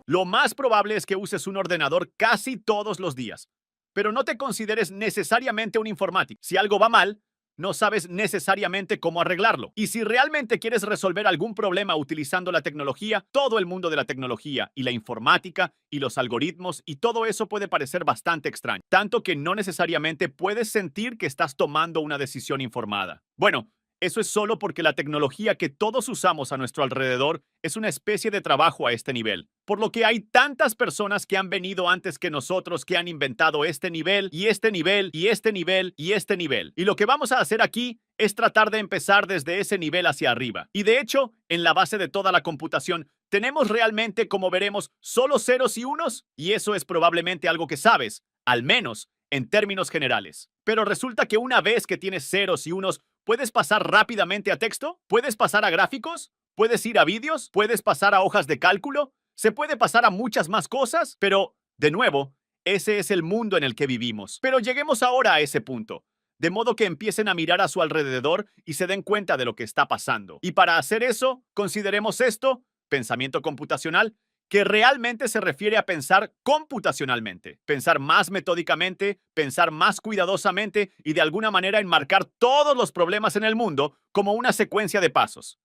Lo más probable es que uses un ordenador casi todos los días, pero no te consideres necesariamente un informático. Si algo va mal, no sabes necesariamente cómo arreglarlo. Y si realmente quieres resolver algún problema utilizando la tecnología, todo el mundo de la tecnología y la informática y los algoritmos y todo eso puede parecer bastante extraño, tanto que no necesariamente puedes sentir que estás tomando una decisión informada. Bueno, eso es solo porque la tecnología que todos usamos a nuestro alrededor es una especie de trabajo a este nivel. Por lo que hay tantas personas que han venido antes que nosotros que han inventado este nivel y este nivel y este nivel y este nivel. Y lo que vamos a hacer aquí es tratar de empezar desde ese nivel hacia arriba. Y de hecho, en la base de toda la computación, tenemos realmente, como veremos, solo ceros y unos. Y eso es probablemente algo que sabes, al menos en términos generales. Pero resulta que una vez que tienes ceros y unos, ¿puedes pasar rápidamente a texto? ¿Puedes pasar a gráficos? ¿Puedes ir a vídeos? ¿Puedes pasar a hojas de cálculo? Se puede pasar a muchas más cosas, pero, de nuevo, ese es el mundo en el que vivimos. Pero lleguemos ahora a ese punto, de modo que empiecen a mirar a su alrededor y se den cuenta de lo que está pasando. Y para hacer eso, consideremos esto, pensamiento computacional, que realmente se refiere a pensar computacionalmente, pensar más metódicamente, pensar más cuidadosamente y de alguna manera enmarcar todos los problemas en el mundo como una secuencia de pasos.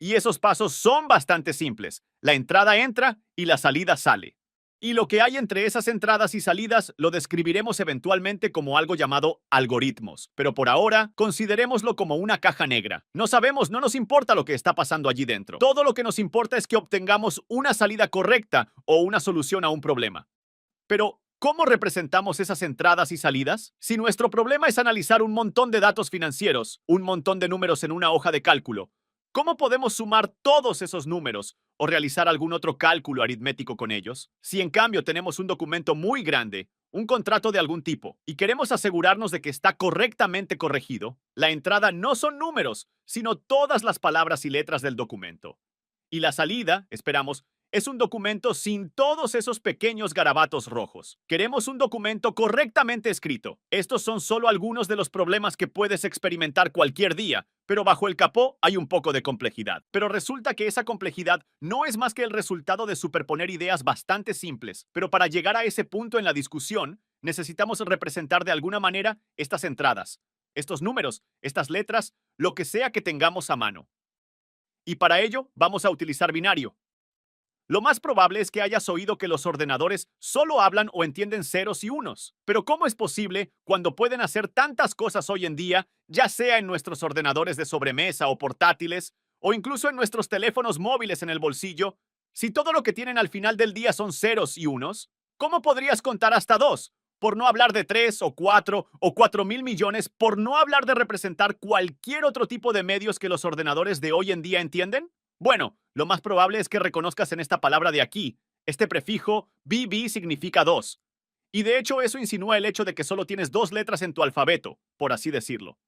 Y esos pasos son bastante simples. La entrada entra y la salida sale. Y lo que hay entre esas entradas y salidas lo describiremos eventualmente como algo llamado algoritmos. Pero por ahora, considerémoslo como una caja negra. No sabemos, no nos importa lo que está pasando allí dentro. Todo lo que nos importa es que obtengamos una salida correcta o una solución a un problema. Pero, ¿cómo representamos esas entradas y salidas? Si nuestro problema es analizar un montón de datos financieros, un montón de números en una hoja de cálculo, ¿cómo podemos sumar todos esos números o realizar algún otro cálculo aritmético con ellos? Si en cambio tenemos un documento muy grande, un contrato de algún tipo, y queremos asegurarnos de que está correctamente corregido, la entrada no son números, sino todas las palabras y letras del documento. Y la salida, esperamos, es un documento sin todos esos pequeños garabatos rojos. Queremos un documento correctamente escrito. Estos son solo algunos de los problemas que puedes experimentar cualquier día, pero bajo el capó hay un poco de complejidad. Pero resulta que esa complejidad no es más que el resultado de superponer ideas bastante simples. Pero para llegar a ese punto en la discusión, necesitamos representar de alguna manera estas entradas, estos números, estas letras, lo que sea que tengamos a mano. Y para ello vamos a utilizar binario. Lo más probable es que hayas oído que los ordenadores solo hablan o entienden ceros y unos. Pero ¿cómo es posible cuando pueden hacer tantas cosas hoy en día, ya sea en nuestros ordenadores de sobremesa o portátiles, o incluso en nuestros teléfonos móviles en el bolsillo, si todo lo que tienen al final del día son ceros y unos? ¿Cómo podrías contar hasta dos? Por no hablar de 3 o 4 o 4.000 millones, por no hablar de representar cualquier otro tipo de medios que los ordenadores de hoy en día entienden. Bueno, lo más probable es que reconozcas en esta palabra de aquí. Este prefijo BB significa dos. Y de hecho eso insinúa el hecho de que solo tienes dos letras en tu alfabeto, por así decirlo.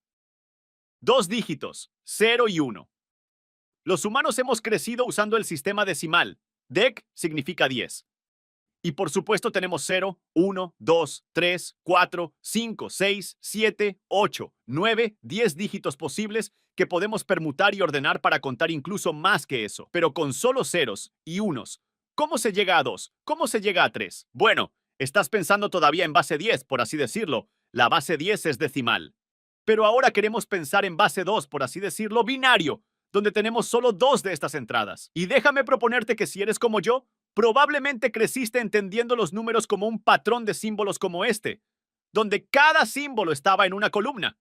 Dos dígitos, 0 y 1. Los humanos hemos crecido usando el sistema decimal. Dec significa 10. Y por supuesto tenemos 0, 1, 2, 3, 4, 5, 6, 7, 8, 9, 10 dígitos posibles que podemos permutar y ordenar para contar incluso más que eso. Pero con solo ceros y unos, ¿cómo se llega a 2? ¿Cómo se llega a 3? Bueno, estás pensando todavía en base 10, por así decirlo. La base 10 es decimal. Pero ahora queremos pensar en base 2, por así decirlo, binario, donde tenemos solo dos de estas entradas. Y déjame proponerte que si eres como yo, probablemente creciste entendiendo los números como un patrón de símbolos como este, donde cada símbolo estaba en una columna,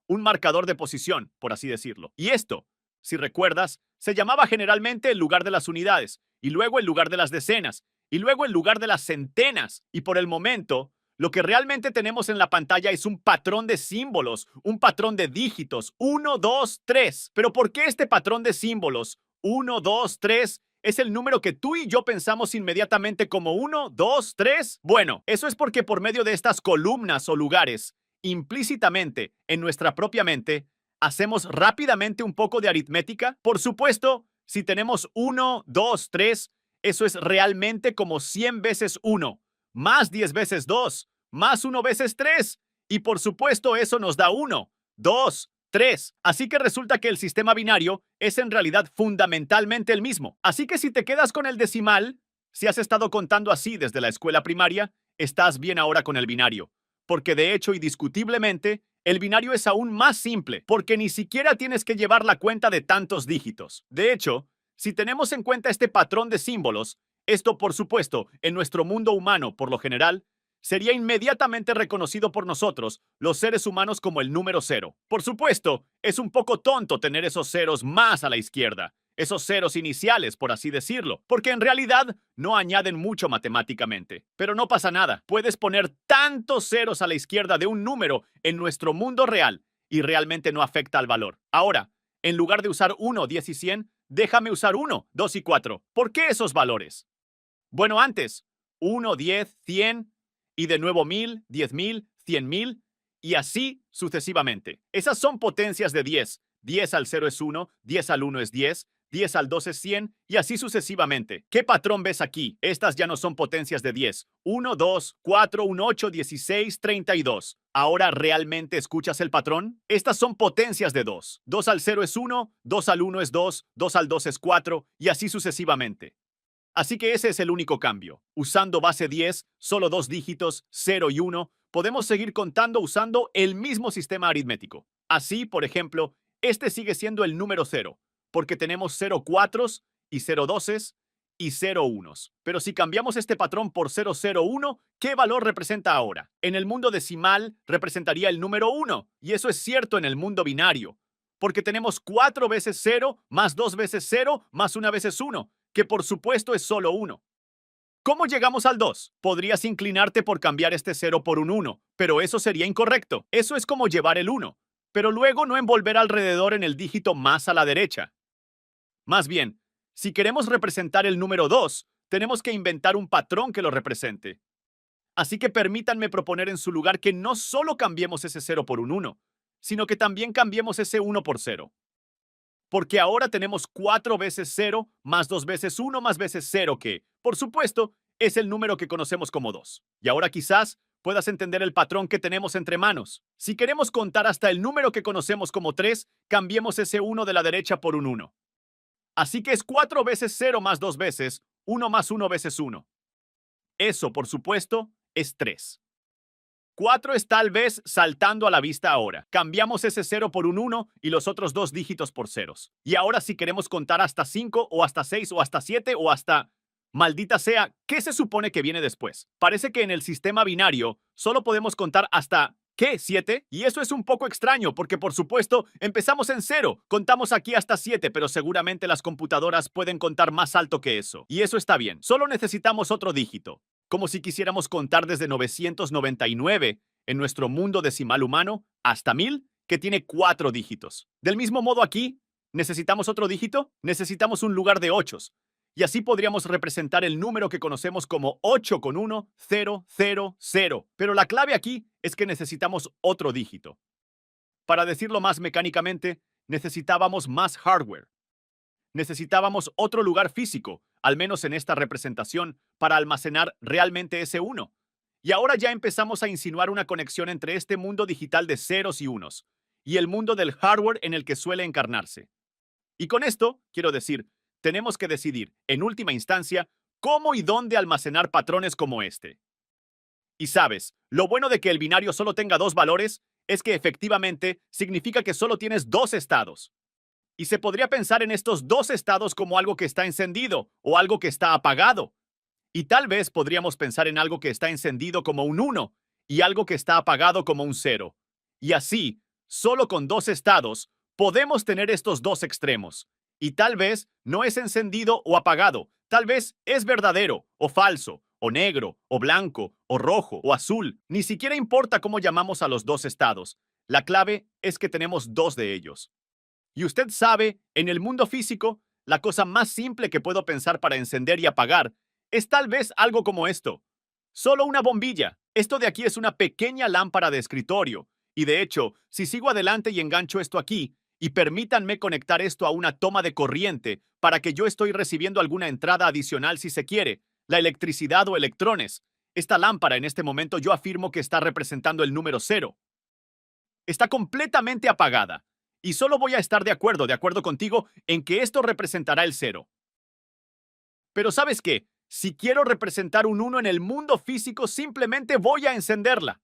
un marcador de posición, por así decirlo. Y esto, si recuerdas, se llamaba generalmente el lugar de las unidades, y luego el lugar de las decenas, y luego el lugar de las centenas. Y por el momento, lo que realmente tenemos en la pantalla es un patrón de símbolos, un patrón de dígitos, 1, 2, 3. Pero ¿por qué este patrón de símbolos, 1, 2, 3, es el número que tú y yo pensamos inmediatamente como 1, 2, 3? Bueno, eso es porque por medio de estas columnas o lugares, implícitamente en nuestra propia mente, hacemos rápidamente un poco de aritmética. Por supuesto, si tenemos 1, 2, 3, eso es realmente como 100 veces 1, más 10 veces 2, más 1 veces 3. Y por supuesto eso nos da 1, 2, 3. Así que resulta que el sistema binario es en realidad fundamentalmente el mismo. Así que si te quedas con el decimal, Si has estado contando así desde la escuela primaria, estás bien ahora con el binario, porque de hecho, indiscutiblemente, el binario es aún más simple, porque ni siquiera tienes que llevar la cuenta de tantos dígitos. De hecho, si tenemos en cuenta este patrón de símbolos, esto, por supuesto, en nuestro mundo humano, por lo general, sería inmediatamente reconocido por nosotros, los seres humanos, como el número cero. Por supuesto, es un poco tonto tener esos ceros más a la izquierda, esos ceros iniciales, por así decirlo, porque en realidad no añaden mucho matemáticamente. Pero no pasa nada, puedes poner tantos ceros a la izquierda de un número en nuestro mundo real y realmente no afecta al valor. Ahora, en lugar de usar 1, 10 y 100, déjame usar 1, 2 y 4. ¿Por qué esos valores? Bueno, antes, 1, 10, 100, y de nuevo 1000, 10.000, 100.000, y así sucesivamente. Esas son potencias de 10. 10 al 0 es 1, 10 al 1 es 10, 10 al 2 es 100, y así sucesivamente. ¿Qué patrón ves aquí? Estas ya no son potencias de 10. 1, 2, 4, 1, 8, 16, 32. ¿Ahora realmente escuchas el patrón? Estas son potencias de 2. 2 al 0 es 1, 2 al 1 es 2, 2 al 2 es 4, y así sucesivamente. Así que ese es el único cambio. Usando base 10, solo dos dígitos, 0 y 1, podemos seguir contando usando el mismo sistema aritmético. Así, por ejemplo, este sigue siendo el número 0, porque tenemos 0 cuatros y 0 doces y 0 unos. Pero si cambiamos este patrón por 0, 0, 1, ¿qué valor representa ahora? En el mundo decimal representaría el número 1, y eso es cierto en el mundo binario, porque tenemos 4 veces 0 más 2 veces 0 más 1 veces 1, que por supuesto es solo 1. ¿Cómo llegamos al 2? Podrías inclinarte por cambiar este 0 por un 1, pero eso sería incorrecto. Eso es como llevar el 1, pero luego no envolver alrededor en el dígito más a la derecha. Más bien, si queremos representar el número 2, tenemos que inventar un patrón que lo represente. Así que permítanme proponer en su lugar que no solo cambiemos ese 0 por un 1, sino que también cambiemos ese 1 por 0. Porque ahora tenemos 4 veces 0 más 2 veces 1 más veces 0, que, por supuesto, es el número que conocemos como 2. Y ahora quizás puedas entender el patrón que tenemos entre manos. Si queremos contar hasta el número que conocemos como 3, cambiemos ese 1 de la derecha por un 1. Así que es 4 veces 0 más 2 veces 1 más 1 veces 1. Eso, por supuesto, es 3. 4 es tal vez saltando a la vista ahora. Cambiamos ese 0 por un 1 y los otros dos dígitos por ceros. Y ahora si queremos contar hasta 5 o hasta 6 o hasta 7 o hasta... Maldita sea, ¿qué se supone que viene después? Parece que en el sistema binario solo podemos contar hasta... ¿Qué? ¿7? Y eso es un poco extraño porque, por supuesto, empezamos en 0. Contamos aquí hasta 7, pero seguramente las computadoras pueden contar más alto que eso. Y eso está bien. Solo necesitamos otro dígito. Como si quisiéramos contar desde 999 en nuestro mundo decimal humano hasta 1000, que tiene 4 dígitos. Del mismo modo aquí, ¿necesitamos otro dígito? Necesitamos un lugar de 8. Y así podríamos representar el número que conocemos como 8 con 1, 0, 0, 0. Pero la clave aquí es que necesitamos otro dígito. Para decirlo más mecánicamente, necesitábamos más hardware. Necesitábamos otro lugar físico, al menos en esta representación, para almacenar realmente ese 1. Y ahora ya empezamos a insinuar una conexión entre este mundo digital de ceros y unos y el mundo del hardware en el que suele encarnarse. Y con esto, quiero decir, tenemos que decidir, en última instancia, cómo y dónde almacenar patrones como este. Y sabes, lo bueno de que el binario solo tenga dos valores es que efectivamente significa que solo tienes dos estados. Y se podría pensar en estos dos estados como algo que está encendido o algo que está apagado. Y tal vez podríamos pensar en algo que está encendido como un 1 y algo que está apagado como un 0. Y así, solo con dos estados, podemos tener estos dos extremos. Y tal vez no es encendido o apagado, tal vez es verdadero o falso, o negro, o blanco, o rojo, o azul. Ni siquiera importa cómo llamamos a los dos estados. La clave es que tenemos dos de ellos. Y usted sabe, en el mundo físico, la cosa más simple que puedo pensar para encender y apagar es tal vez algo como esto. Solo una bombilla. Esto de aquí es una pequeña lámpara de escritorio. Y de hecho, si sigo adelante y engancho esto aquí, y permítanme conectar esto a una toma de corriente para que yo estoy recibiendo alguna entrada adicional si se quiere, la electricidad o electrones. Esta lámpara en este momento yo afirmo que está representando el número 0. Está completamente apagada. Y solo voy a estar de acuerdo contigo, en que esto representará el 0. Pero ¿sabes qué? Si quiero representar un 1 en el mundo físico, simplemente voy a encenderla.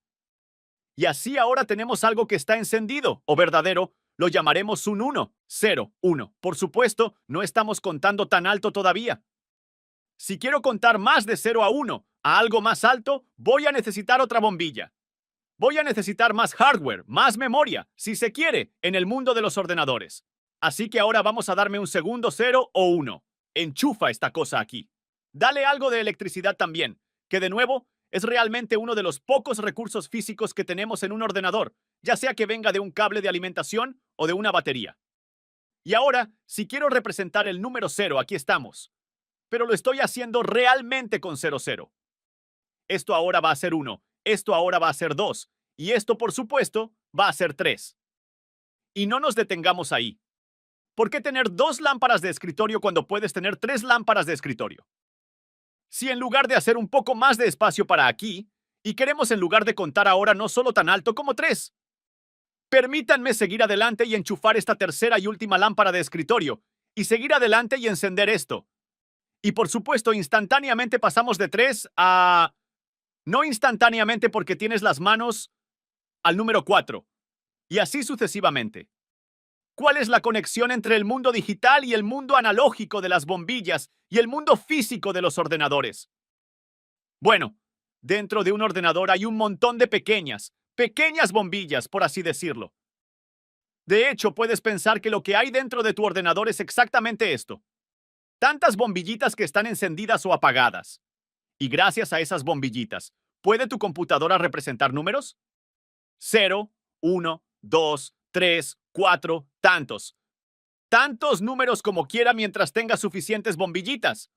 Y así ahora tenemos algo que está encendido, o verdadero, lo llamaremos un 1, 0, 1. Por supuesto, no estamos contando tan alto todavía. Si quiero contar más de 0 a 1, a algo más alto, voy a necesitar otra bombilla. Voy a necesitar más hardware, más memoria, si se quiere, en el mundo de los ordenadores. Así que ahora vamos a darme un segundo 0 o 1. Enchufa esta cosa aquí. Dale algo de electricidad también, que de nuevo es realmente uno de los pocos recursos físicos que tenemos en un ordenador, ya sea que venga de un cable de alimentación o de una batería. Y ahora, si quiero representar el número 0, aquí estamos. Pero lo estoy haciendo realmente con 0, 0. Esto ahora va a ser 1, esto ahora va a ser 2, y esto, por supuesto, va a ser 3. Y no nos detengamos ahí. ¿Por qué tener 2 lámparas de escritorio cuando puedes tener 3 lámparas de escritorio? Si en lugar de hacer un poco más de espacio para aquí, y queremos en lugar de contar ahora no solo tan alto como 3. Permítanme seguir adelante y enchufar esta tercera y última lámpara de escritorio, y seguir adelante y encender esto. Y por supuesto, instantáneamente pasamos de 3 a... No instantáneamente porque tienes las manos al número 4, y así sucesivamente. ¿Cuál es la conexión entre el mundo digital y el mundo analógico de las bombillas y el mundo físico de los ordenadores? Bueno, dentro de un ordenador hay un montón de pequeñas bombillas, por así decirlo. De hecho, puedes pensar que lo que hay dentro de tu ordenador es exactamente esto. Tantas bombillitas que están encendidas o apagadas. Y gracias a esas bombillitas, ¿puede tu computadora representar números? 0, 1, 2, 3, 4, tantos. Tantos números como quiera mientras tenga suficientes bombillitas.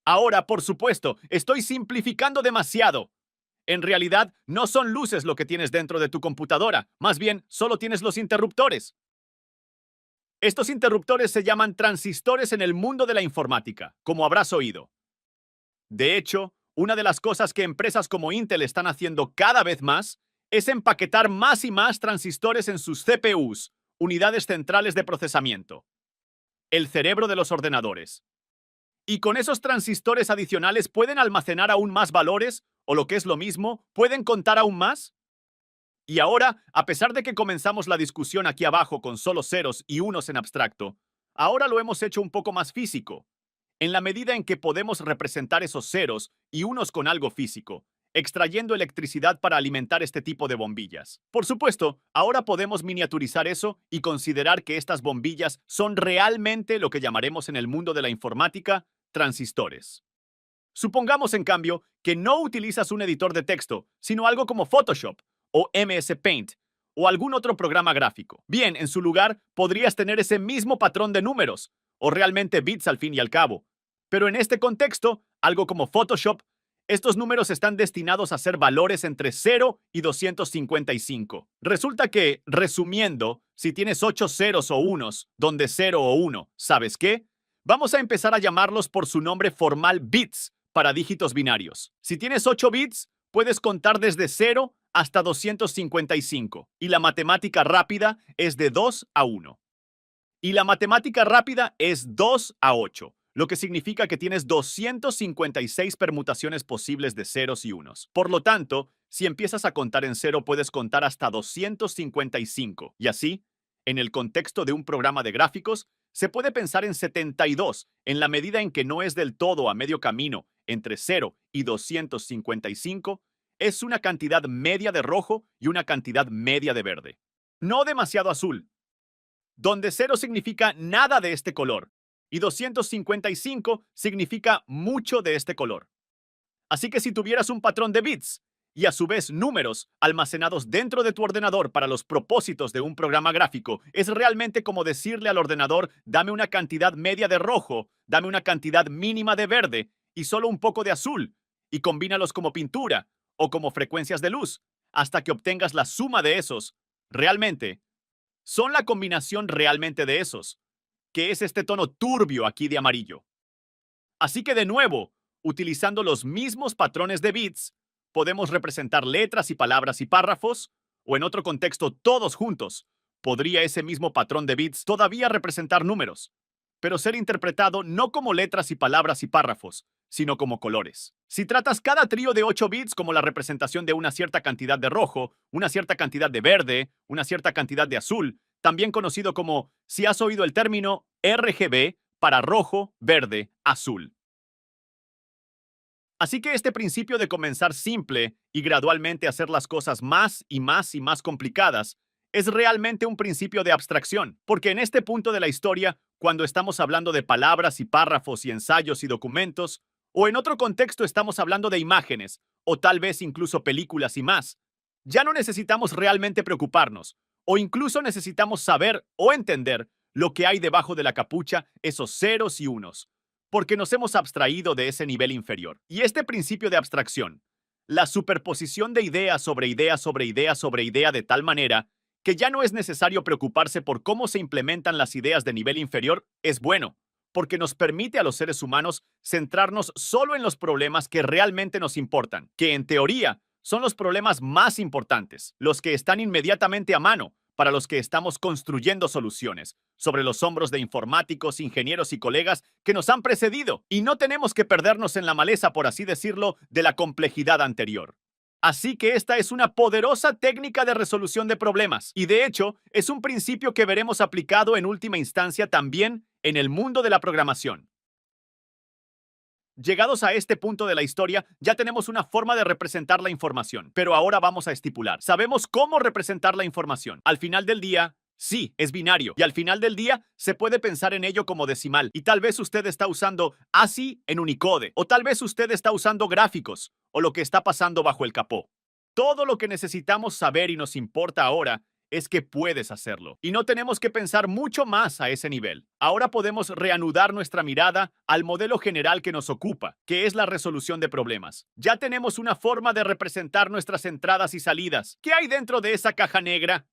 Ahora, por supuesto, estoy simplificando demasiado. En realidad, no son luces lo que tienes dentro de tu computadora, más bien, solo tienes los interruptores. Estos interruptores se llaman transistores en el mundo de la informática, como habrás oído. De hecho, una de las cosas que empresas como Intel están haciendo cada vez más es empaquetar más y más transistores en sus CPUs, unidades centrales de procesamiento, el cerebro de los ordenadores. Y con esos transistores adicionales pueden almacenar aún más valores, o lo que es lo mismo, pueden contar aún más. Y ahora, a pesar de que comenzamos la discusión aquí abajo con solo ceros y unos en abstracto, ahora lo hemos hecho un poco más físico, en la medida en que podemos representar esos ceros y unos con algo físico, extrayendo electricidad para alimentar este tipo de bombillas. Por supuesto, ahora podemos miniaturizar eso y considerar que estas bombillas son realmente lo que llamaremos en el mundo de la informática transistores. Supongamos, en cambio, que no utilizas un editor de texto, sino algo como Photoshop o MS Paint o algún otro programa gráfico. Bien, en su lugar, podrías tener ese mismo patrón de números, o realmente bits al fin y al cabo. Pero en este contexto, algo como Photoshop, estos números están destinados a ser valores entre 0 y 255. Resulta que, resumiendo, si tienes 8 ceros o unos, donde 0 o 1, ¿sabes qué? Vamos a empezar a llamarlos por su nombre formal bits para dígitos binarios. Si tienes 8 bits, puedes contar desde 0 hasta 255, y la matemática rápida es de 2 a 1. Y la matemática rápida es 2 a 8, lo que significa que tienes 256 permutaciones posibles de ceros y unos. Por lo tanto, si empiezas a contar en 0, puedes contar hasta 255. Y así, en el contexto de un programa de gráficos, se puede pensar en 72, en la medida en que no es del todo a medio camino entre 0 y 255, es una cantidad media de rojo y una cantidad media de verde. No demasiado azul, donde 0 significa nada de este color y 255 significa mucho de este color. Así que si tuvieras un patrón de bits y a su vez números almacenados dentro de tu ordenador para los propósitos de un programa gráfico, es realmente como decirle al ordenador: dame una cantidad media de rojo, dame una cantidad mínima de verde y solo un poco de azul, y combínalos como pintura o como frecuencias de luz, hasta que obtengas la suma de esos. Realmente, son la combinación realmente de esos, que es este tono turbio aquí de amarillo. Así que de nuevo, utilizando los mismos patrones de bits, podemos representar letras y palabras y párrafos, o en otro contexto todos juntos. ¿Podría ese mismo patrón de bits todavía representar números? pero ser interpretado no como letras y palabras y párrafos, sino como colores. Si tratas cada trío de 8 bits como la representación de una cierta cantidad de rojo, una cierta cantidad de verde, una cierta cantidad de azul, también conocido como, si has oído el término RGB para rojo, verde, azul. Así que este principio de comenzar simple y gradualmente hacer las cosas más y más y más complicadas es realmente un principio de abstracción, porque en este punto de la historia, cuando estamos hablando de palabras y párrafos y ensayos y documentos, o en otro contexto estamos hablando de imágenes, o tal vez incluso películas y más, ya no necesitamos realmente preocuparnos, o incluso necesitamos saber o entender lo que hay debajo de la capucha, esos ceros y unos, porque nos hemos abstraído de ese nivel inferior. Y este principio de abstracción, la superposición de idea sobre idea sobre idea sobre idea de tal manera que ya no es necesario preocuparse por cómo se implementan las ideas de nivel inferior, es bueno, porque nos permite a los seres humanos centrarnos solo en los problemas que realmente nos importan, que en teoría son los problemas más importantes, los que están inmediatamente a mano, para los que estamos construyendo soluciones, sobre los hombros de informáticos, ingenieros y colegas que nos han precedido, y no tenemos que perdernos en la maleza, por así decirlo, de la complejidad anterior. Así que esta es una poderosa técnica de resolución de problemas, y de hecho es un principio que veremos aplicado en última instancia también en el mundo de la programación. Llegados a este punto de la historia, ya tenemos una forma de representar la información, pero ahora vamos a estipular. Sabemos cómo representar la información. Al final del día, sí, es binario, y al final del día se puede pensar en ello como decimal, y tal vez usted está usando ASCII en Unicode, o tal vez usted está usando gráficos, o lo que está pasando bajo el capó. Todo lo que necesitamos saber y nos importa ahora es que puedes hacerlo. Y no tenemos que pensar mucho más a ese nivel. Ahora podemos reanudar nuestra mirada al modelo general que nos ocupa, que es la resolución de problemas. Ya tenemos una forma de representar nuestras entradas y salidas. ¿Qué hay dentro de esa caja negra?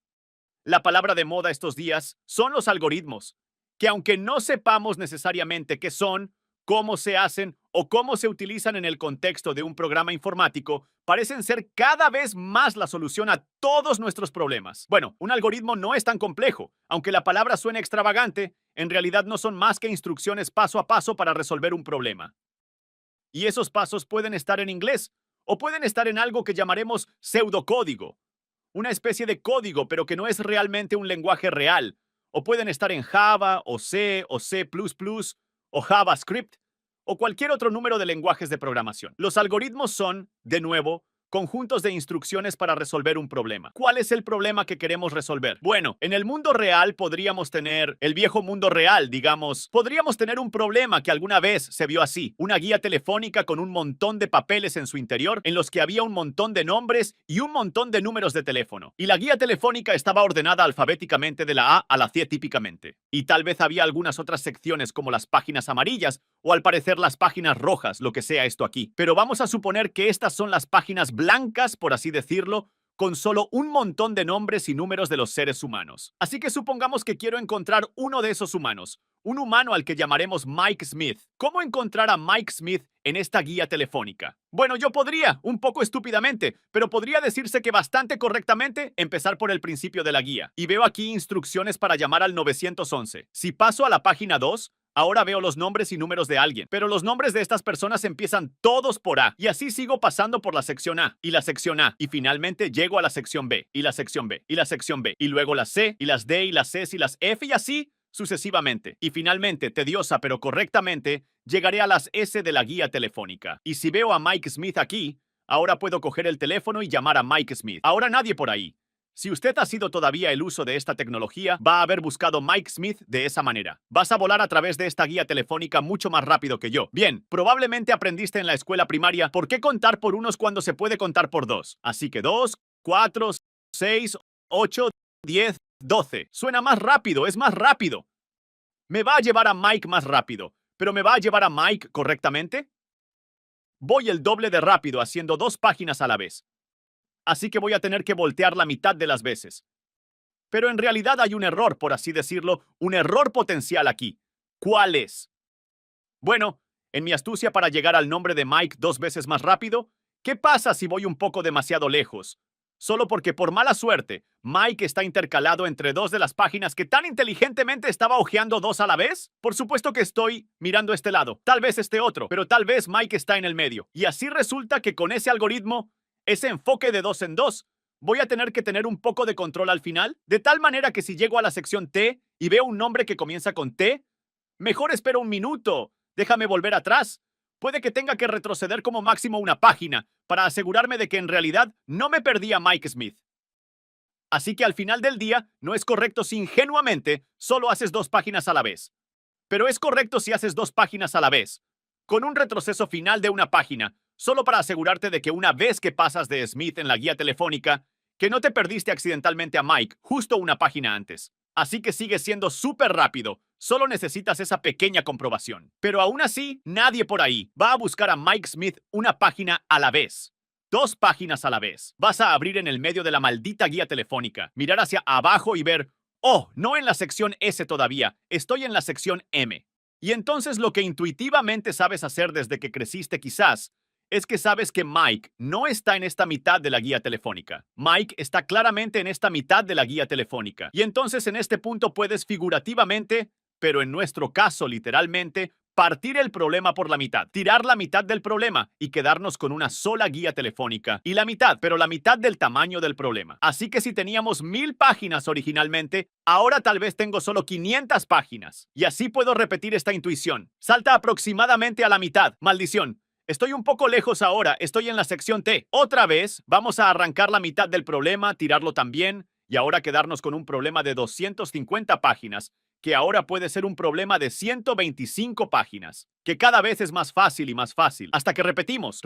La palabra de moda estos días son los algoritmos, que aunque no sepamos necesariamente qué son, cómo se hacen o cómo se utilizan en el contexto de un programa informático, parecen ser cada vez más la solución a todos nuestros problemas. Bueno, un algoritmo no es tan complejo. Aunque la palabra suene extravagante, en realidad no son más que instrucciones paso a paso para resolver un problema. Y esos pasos pueden estar en inglés o pueden estar en algo que llamaremos pseudocódigo, una especie de código, pero que no es realmente un lenguaje real. O pueden estar en Java, o C, o C++, o JavaScript, o cualquier otro número de lenguajes de programación. Los algoritmos son, de nuevo, conjuntos de instrucciones para resolver un problema. ¿Cuál es el problema que queremos resolver? Bueno, en el mundo real podríamos tener, el viejo mundo real, digamos, podríamos tener un problema que alguna vez se vio así, una guía telefónica con un montón de papeles en su interior en los que había un montón de nombres y un montón de números de teléfono. Y la guía telefónica estaba ordenada alfabéticamente de la A a la C típicamente. Y tal vez había algunas otras secciones como las páginas amarillas o al parecer las páginas rojas, lo que sea esto aquí. Pero vamos a suponer que estas son las páginas blancas, por así decirlo, con solo un montón de nombres y números de los seres humanos. Así que supongamos que quiero encontrar uno de esos humanos, un humano al que llamaremos Mike Smith. ¿Cómo encontrar a Mike Smith en esta guía telefónica? Bueno, yo podría, un poco estúpidamente, pero podría decirse que bastante correctamente, empezar por el principio de la guía. Y veo aquí instrucciones para llamar al 911. Si paso a la página 2, ahora veo los nombres y números de alguien, pero los nombres de estas personas empiezan todos por A, y así sigo pasando por la sección A, y la sección A, y finalmente llego a la sección B, y la sección B, y la sección B, y luego la C, y las D, y las C, y las F, y así sucesivamente. Y finalmente, tediosa pero correctamente, llegaré a las S de la guía telefónica. Y si veo a Mike Smith aquí, ahora puedo coger el teléfono y llamar a Mike Smith. Ahora nadie por ahí. Si usted ha sido todavía el uso de esta tecnología, va a haber buscado Mike Smith de esa manera. Vas a volar a través de esta guía telefónica mucho más rápido que yo. Bien, probablemente aprendiste en la escuela primaria por qué contar por unos cuando se puede contar por dos. Así que 2, 4, 6, 8, 10, 12. Suena más rápido, es más rápido. Me va a llevar a Mike más rápido, pero ¿me va a llevar a Mike correctamente? Voy el doble de rápido haciendo 2 páginas a la vez. Así que voy a tener que voltear la mitad de las veces. Pero en realidad hay un error, por así decirlo, un error potencial aquí. ¿Cuál es? Bueno, en mi astucia para llegar al nombre de Mike 2 veces más rápido, ¿qué pasa si voy un poco demasiado lejos? solo porque por mala suerte, Mike está intercalado entre dos de las páginas que tan inteligentemente estaba hojeando dos a la vez? Por supuesto que estoy mirando este lado, tal vez este otro, pero tal vez Mike está en el medio. Y así resulta que con ese algoritmo, ese enfoque de dos en dos, voy a tener que tener un poco de control al final, de tal manera que si llego a la sección T y veo un nombre que comienza con T, mejor espero un minuto, déjame volver atrás. Puede que tenga que retroceder como máximo una página para asegurarme de que en realidad no me perdí a Mike Smith. Así que al final del día, no es correcto si ingenuamente solo haces dos páginas a la vez. Pero es correcto si haces dos páginas a la vez, con un retroceso final de una página, solo para asegurarte de que una vez que pasas de Smith en la guía telefónica, que no te perdiste accidentalmente a Mike justo una página antes. Así que sigue siendo súper rápido, solo necesitas esa pequeña comprobación. Pero aún así, nadie por ahí va a buscar a Mike Smith una página a la vez. Dos páginas a la vez. Vas a abrir en el medio de la maldita guía telefónica, mirar hacia abajo y ver, oh, no en la sección S todavía, estoy en la sección M. Y entonces lo que intuitivamente sabes hacer desde que creciste quizás, es que sabes que Mike no está en esta mitad de la guía telefónica. Mike está claramente en esta mitad de la guía telefónica. Y entonces en este punto puedes figurativamente, pero en nuestro caso literalmente, partir el problema por la mitad, tirar la mitad del problema y quedarnos con una sola guía telefónica y la mitad, pero la mitad del tamaño del problema. Así que si teníamos 1000 páginas originalmente, ahora tal vez tengo solo 500 páginas. Y así puedo repetir esta intuición. Salta aproximadamente a la mitad. Maldición. Estoy un poco lejos ahora, estoy en la sección T. Otra vez, vamos a arrancar la mitad del problema, tirarlo también, y ahora quedarnos con un problema de 250 páginas, que ahora puede ser un problema de 125 páginas, que cada vez es más fácil y más fácil, hasta que repetimos,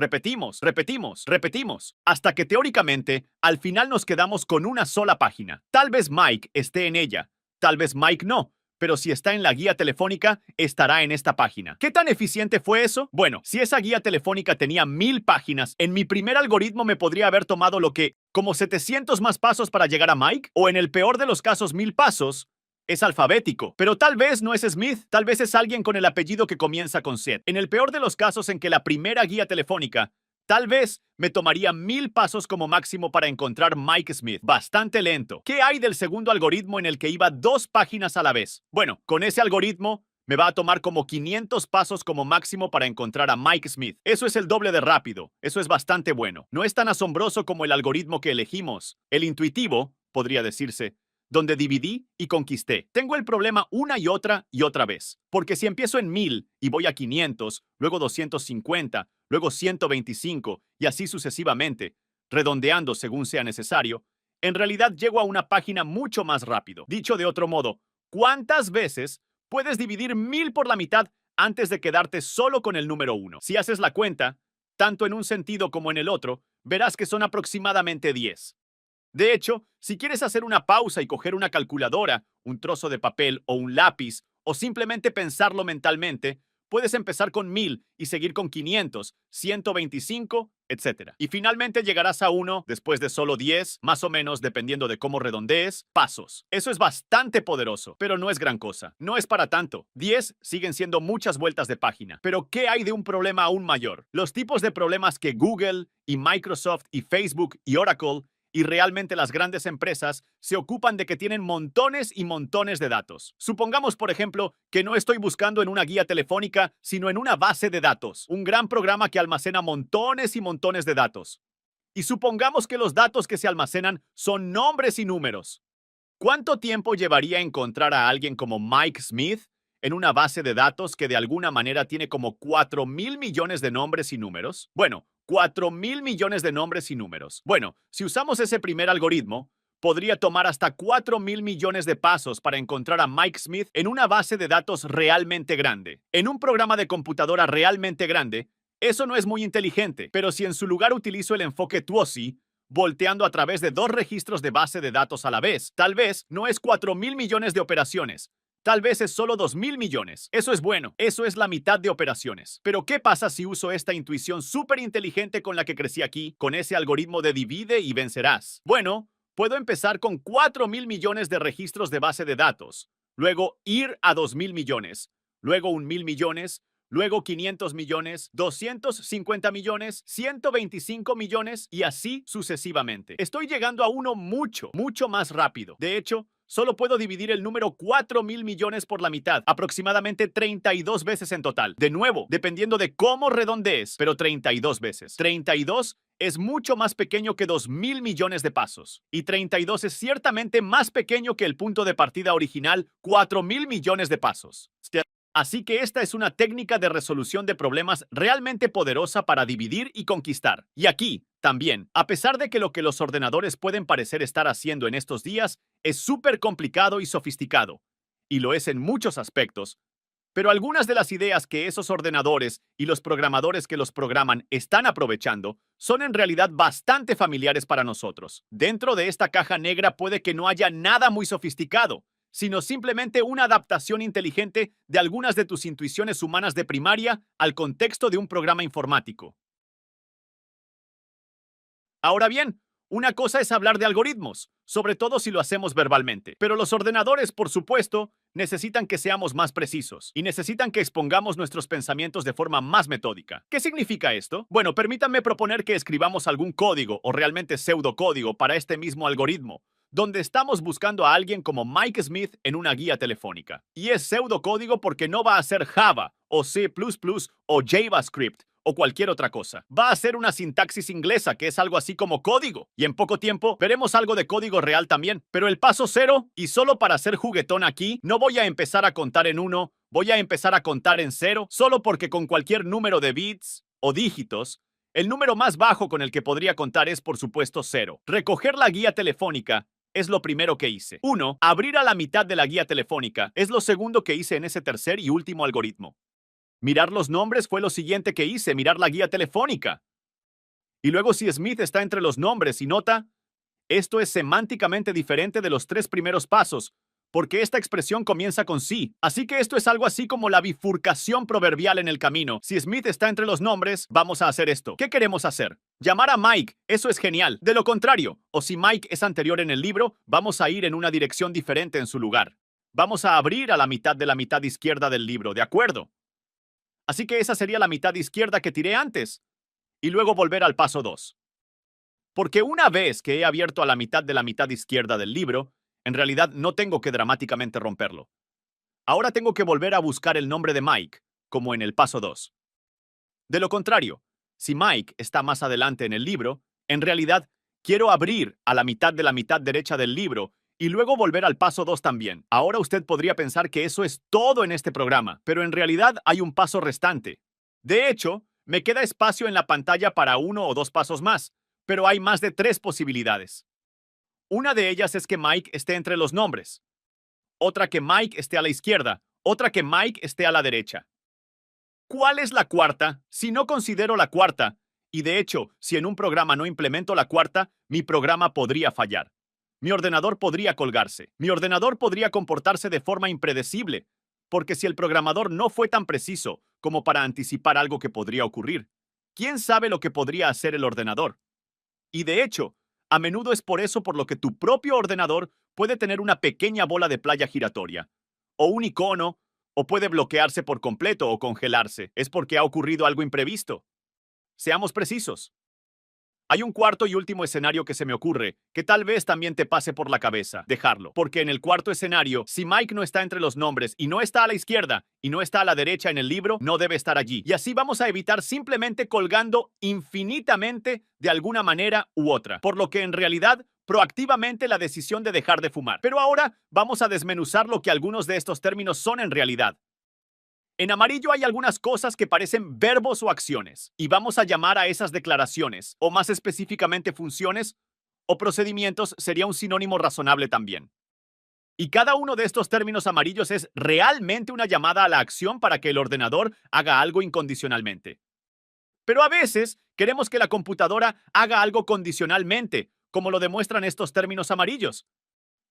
hasta que teóricamente, al final nos quedamos con una sola página. Tal vez Mike esté en ella, tal vez Mike no. Pero si está en la guía telefónica, estará en esta página. ¿Qué tan eficiente fue eso? Bueno, si esa guía telefónica tenía 1000 páginas, en mi primer algoritmo me podría haber tomado lo que, como 700 más pasos para llegar a Mike, o en el peor de los casos 1000 pasos, es alfabético. Pero tal vez no es Smith, tal vez es alguien con el apellido que comienza con Z. En el peor de los casos en que la primera guía telefónica, tal vez me tomaría 1000 pasos como máximo para encontrar Mike Smith. Bastante lento. ¿Qué hay del segundo algoritmo en el que iba dos páginas a la vez? Bueno, con ese algoritmo me va a tomar como 500 pasos como máximo para encontrar a Mike Smith. Eso es el doble de rápido. Eso es bastante bueno. No es tan asombroso como el algoritmo que elegimos. El intuitivo, podría decirse, donde dividí y conquisté. Tengo el problema una y otra vez. Porque si empiezo en 1000 y voy a 500, luego 250, luego 125 y así sucesivamente, redondeando según sea necesario, en realidad llego a una página mucho más rápido. Dicho de otro modo, ¿cuántas veces puedes dividir 1000 por la mitad antes de quedarte solo con el número 1? Si haces la cuenta, tanto en un sentido como en el otro, verás que son aproximadamente 10. De hecho, si quieres hacer una pausa y coger una calculadora, un trozo de papel o un lápiz, o simplemente pensarlo mentalmente, puedes empezar con 1000 y seguir con 500, 125, etc. Y finalmente llegarás a 1 después de solo 10, más o menos dependiendo de cómo redondees, pasos. Eso es bastante poderoso, pero no es gran cosa. No es para tanto. 10 siguen siendo muchas vueltas de página. Pero ¿qué hay de un problema aún mayor? Los tipos de problemas que Google y Microsoft y Facebook y Oracle y realmente las grandes empresas se ocupan de que tienen montones y montones de datos. Supongamos, por ejemplo, que no estoy buscando en una guía telefónica, sino en una base de datos, un gran programa que almacena montones y montones de datos. Y supongamos que los datos que se almacenan son nombres y números. ¿Cuánto tiempo llevaría encontrar a alguien como Mike Smith en una base de datos que de alguna manera tiene como 4,000 millones de nombres y números? Bueno, 4,000 millones de nombres y números. Bueno, si usamos ese primer algoritmo, podría tomar hasta 4,000 millones de pasos para encontrar a Mike Smith en una base de datos realmente grande. En un programa de computadora realmente grande, eso no es muy inteligente, pero si en su lugar utilizo el enfoque TUOSI, volteando a través de dos registros de base de datos a la vez, tal vez no es 4,000 millones de operaciones. Tal vez es solo 2,000 millones. Eso es bueno. Eso es la mitad de operaciones. Pero ¿qué pasa si uso esta intuición súper inteligente con la que crecí aquí, con ese algoritmo de divide y vencerás? Bueno, puedo empezar con 4,000 millones de registros de base de datos, luego ir a 2,000 millones, luego 1,000 millones, luego 500 millones, 250 millones, 125 millones y así sucesivamente. Estoy llegando a uno mucho, mucho más rápido. De hecho, solo puedo dividir el número 4.000 millones por la mitad, aproximadamente 32 veces en total. De nuevo, dependiendo de cómo redondees, pero 32 veces. 32 es mucho más pequeño que 2.000 millones de pasos. Y 32 es ciertamente más pequeño que el punto de partida original, 4.000 millones de pasos. Así que esta es una técnica de resolución de problemas realmente poderosa para dividir y conquistar. Y aquí, también, a pesar de que lo que los ordenadores pueden parecer estar haciendo en estos días es súper complicado y sofisticado, y lo es en muchos aspectos, pero algunas de las ideas que esos ordenadores y los programadores que los programan están aprovechando son en realidad bastante familiares para nosotros. Dentro de esta caja negra puede que no haya nada muy sofisticado, sino simplemente una adaptación inteligente de algunas de tus intuiciones humanas de primaria al contexto de un programa informático. Ahora bien, una cosa es hablar de algoritmos, sobre todo si lo hacemos verbalmente, pero los ordenadores, por supuesto, necesitan que seamos más precisos y necesitan que expongamos nuestros pensamientos de forma más metódica. ¿Qué significa esto? Bueno, permítanme proponer que escribamos algún código o realmente pseudocódigo para este mismo algoritmo, donde estamos buscando a alguien como Mike Smith en una guía telefónica. Y es pseudocódigo porque no va a ser Java, o C++, o JavaScript, o cualquier otra cosa. Va a ser una sintaxis inglesa, que es algo así como código. Y en poco tiempo veremos algo de código real también. Pero el paso cero, y solo para ser juguetón aquí, no voy a empezar a contar en 1, voy a empezar a contar en 0, solo porque con cualquier número de bits o dígitos, el número más bajo con el que podría contar es, por supuesto, 0. Recoger la guía telefónica es lo primero que hice. 1. Abrir a la mitad de la guía telefónica es lo segundo que hice en ese tercer y último algoritmo. Mirar los nombres fue lo siguiente que hice, mirar la guía telefónica. Y luego si Smith está entre los nombres y nota, esto es semánticamente diferente de los 3 primeros pasos, porque esta expresión comienza con sí. Así que esto es algo así como la bifurcación proverbial en el camino. Si Smith está entre los nombres, vamos a hacer esto. ¿Qué queremos hacer? Llamar a Mike, eso es genial. De lo contrario, o si Mike es anterior en el libro, vamos a ir en una dirección diferente en su lugar. Vamos a abrir a la mitad izquierda del libro, ¿de acuerdo? Así que esa sería la mitad izquierda que tiré antes. Y luego volver al paso 2. Porque una vez que he abierto a la mitad izquierda del libro, en realidad no tengo que dramáticamente romperlo. Ahora tengo que volver a buscar el nombre de Mike, como en el paso 2. De lo contrario, si Mike está más adelante en el libro, en realidad quiero abrir a la mitad derecha del libro y luego volver al paso 2 también. Ahora usted podría pensar que eso es todo en este programa, pero en realidad hay un paso restante. De hecho, me queda espacio en la pantalla para 1 o 2 pasos más, pero hay más de 3 posibilidades. Una de ellas es que Mike esté entre los nombres, otra que Mike esté a la izquierda, otra que Mike esté a la derecha. ¿Cuál es la cuarta? Si no considero la cuarta, y de hecho, si en un programa no implemento la cuarta, mi programa podría fallar. Mi ordenador podría colgarse. Mi ordenador podría comportarse de forma impredecible, porque si el programador no fue tan preciso como para anticipar algo que podría ocurrir, ¿quién sabe lo que podría hacer el ordenador? Y de hecho, a menudo es por eso por lo que tu propio ordenador puede tener una pequeña bola de playa giratoria, o un icono, o puede bloquearse por completo o congelarse. Es porque ha ocurrido algo imprevisto. Seamos precisos. Hay un cuarto y último escenario que se me ocurre, que tal vez también te pase por la cabeza, dejarlo. Porque en el cuarto escenario, si Mike no está entre los nombres y no está a la izquierda y no está a la derecha en el libro, no debe estar allí. Y así vamos a evitar simplemente colgando infinitamente de alguna manera u otra. Por lo que en realidad, proactivamente la decisión de dejar de fumar. Pero ahora vamos a desmenuzar lo que algunos de estos términos son en realidad. En amarillo hay algunas cosas que parecen verbos o acciones, y vamos a llamar a esas declaraciones, o más específicamente funciones, o procedimientos sería un sinónimo razonable también. Y cada uno de estos términos amarillos es realmente una llamada a la acción para que el ordenador haga algo incondicionalmente. Pero a veces queremos que la computadora haga algo condicionalmente, como lo demuestran estos términos amarillos.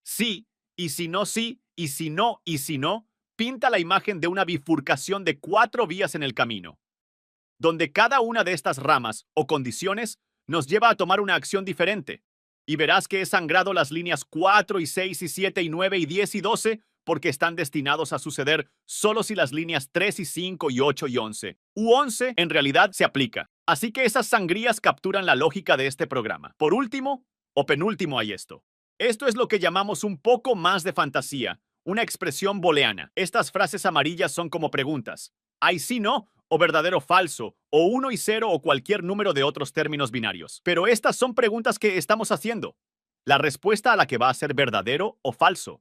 Sí, y si no sí, y si no, y si no, pinta la imagen de una bifurcación de 4 vías en el camino, donde cada una de estas ramas o condiciones nos lleva a tomar una acción diferente. Y verás que he sangrado las líneas 4 y 6 y 7 y 9 y 10 y 12 porque están destinados a suceder solo si las líneas 3 y 5 y 8 y 11 u 11 en realidad se aplica. Así que esas sangrías capturan la lógica de este programa. Por último, o penúltimo hay esto. Esto es lo que llamamos un poco más de fantasía, una expresión booleana. Estas frases amarillas son como preguntas. ¿Hay sí, no? O verdadero falso, o 1 y 0 o cualquier número de otros términos binarios. Pero estas son preguntas que estamos haciendo. La respuesta a la que va a ser verdadero o falso.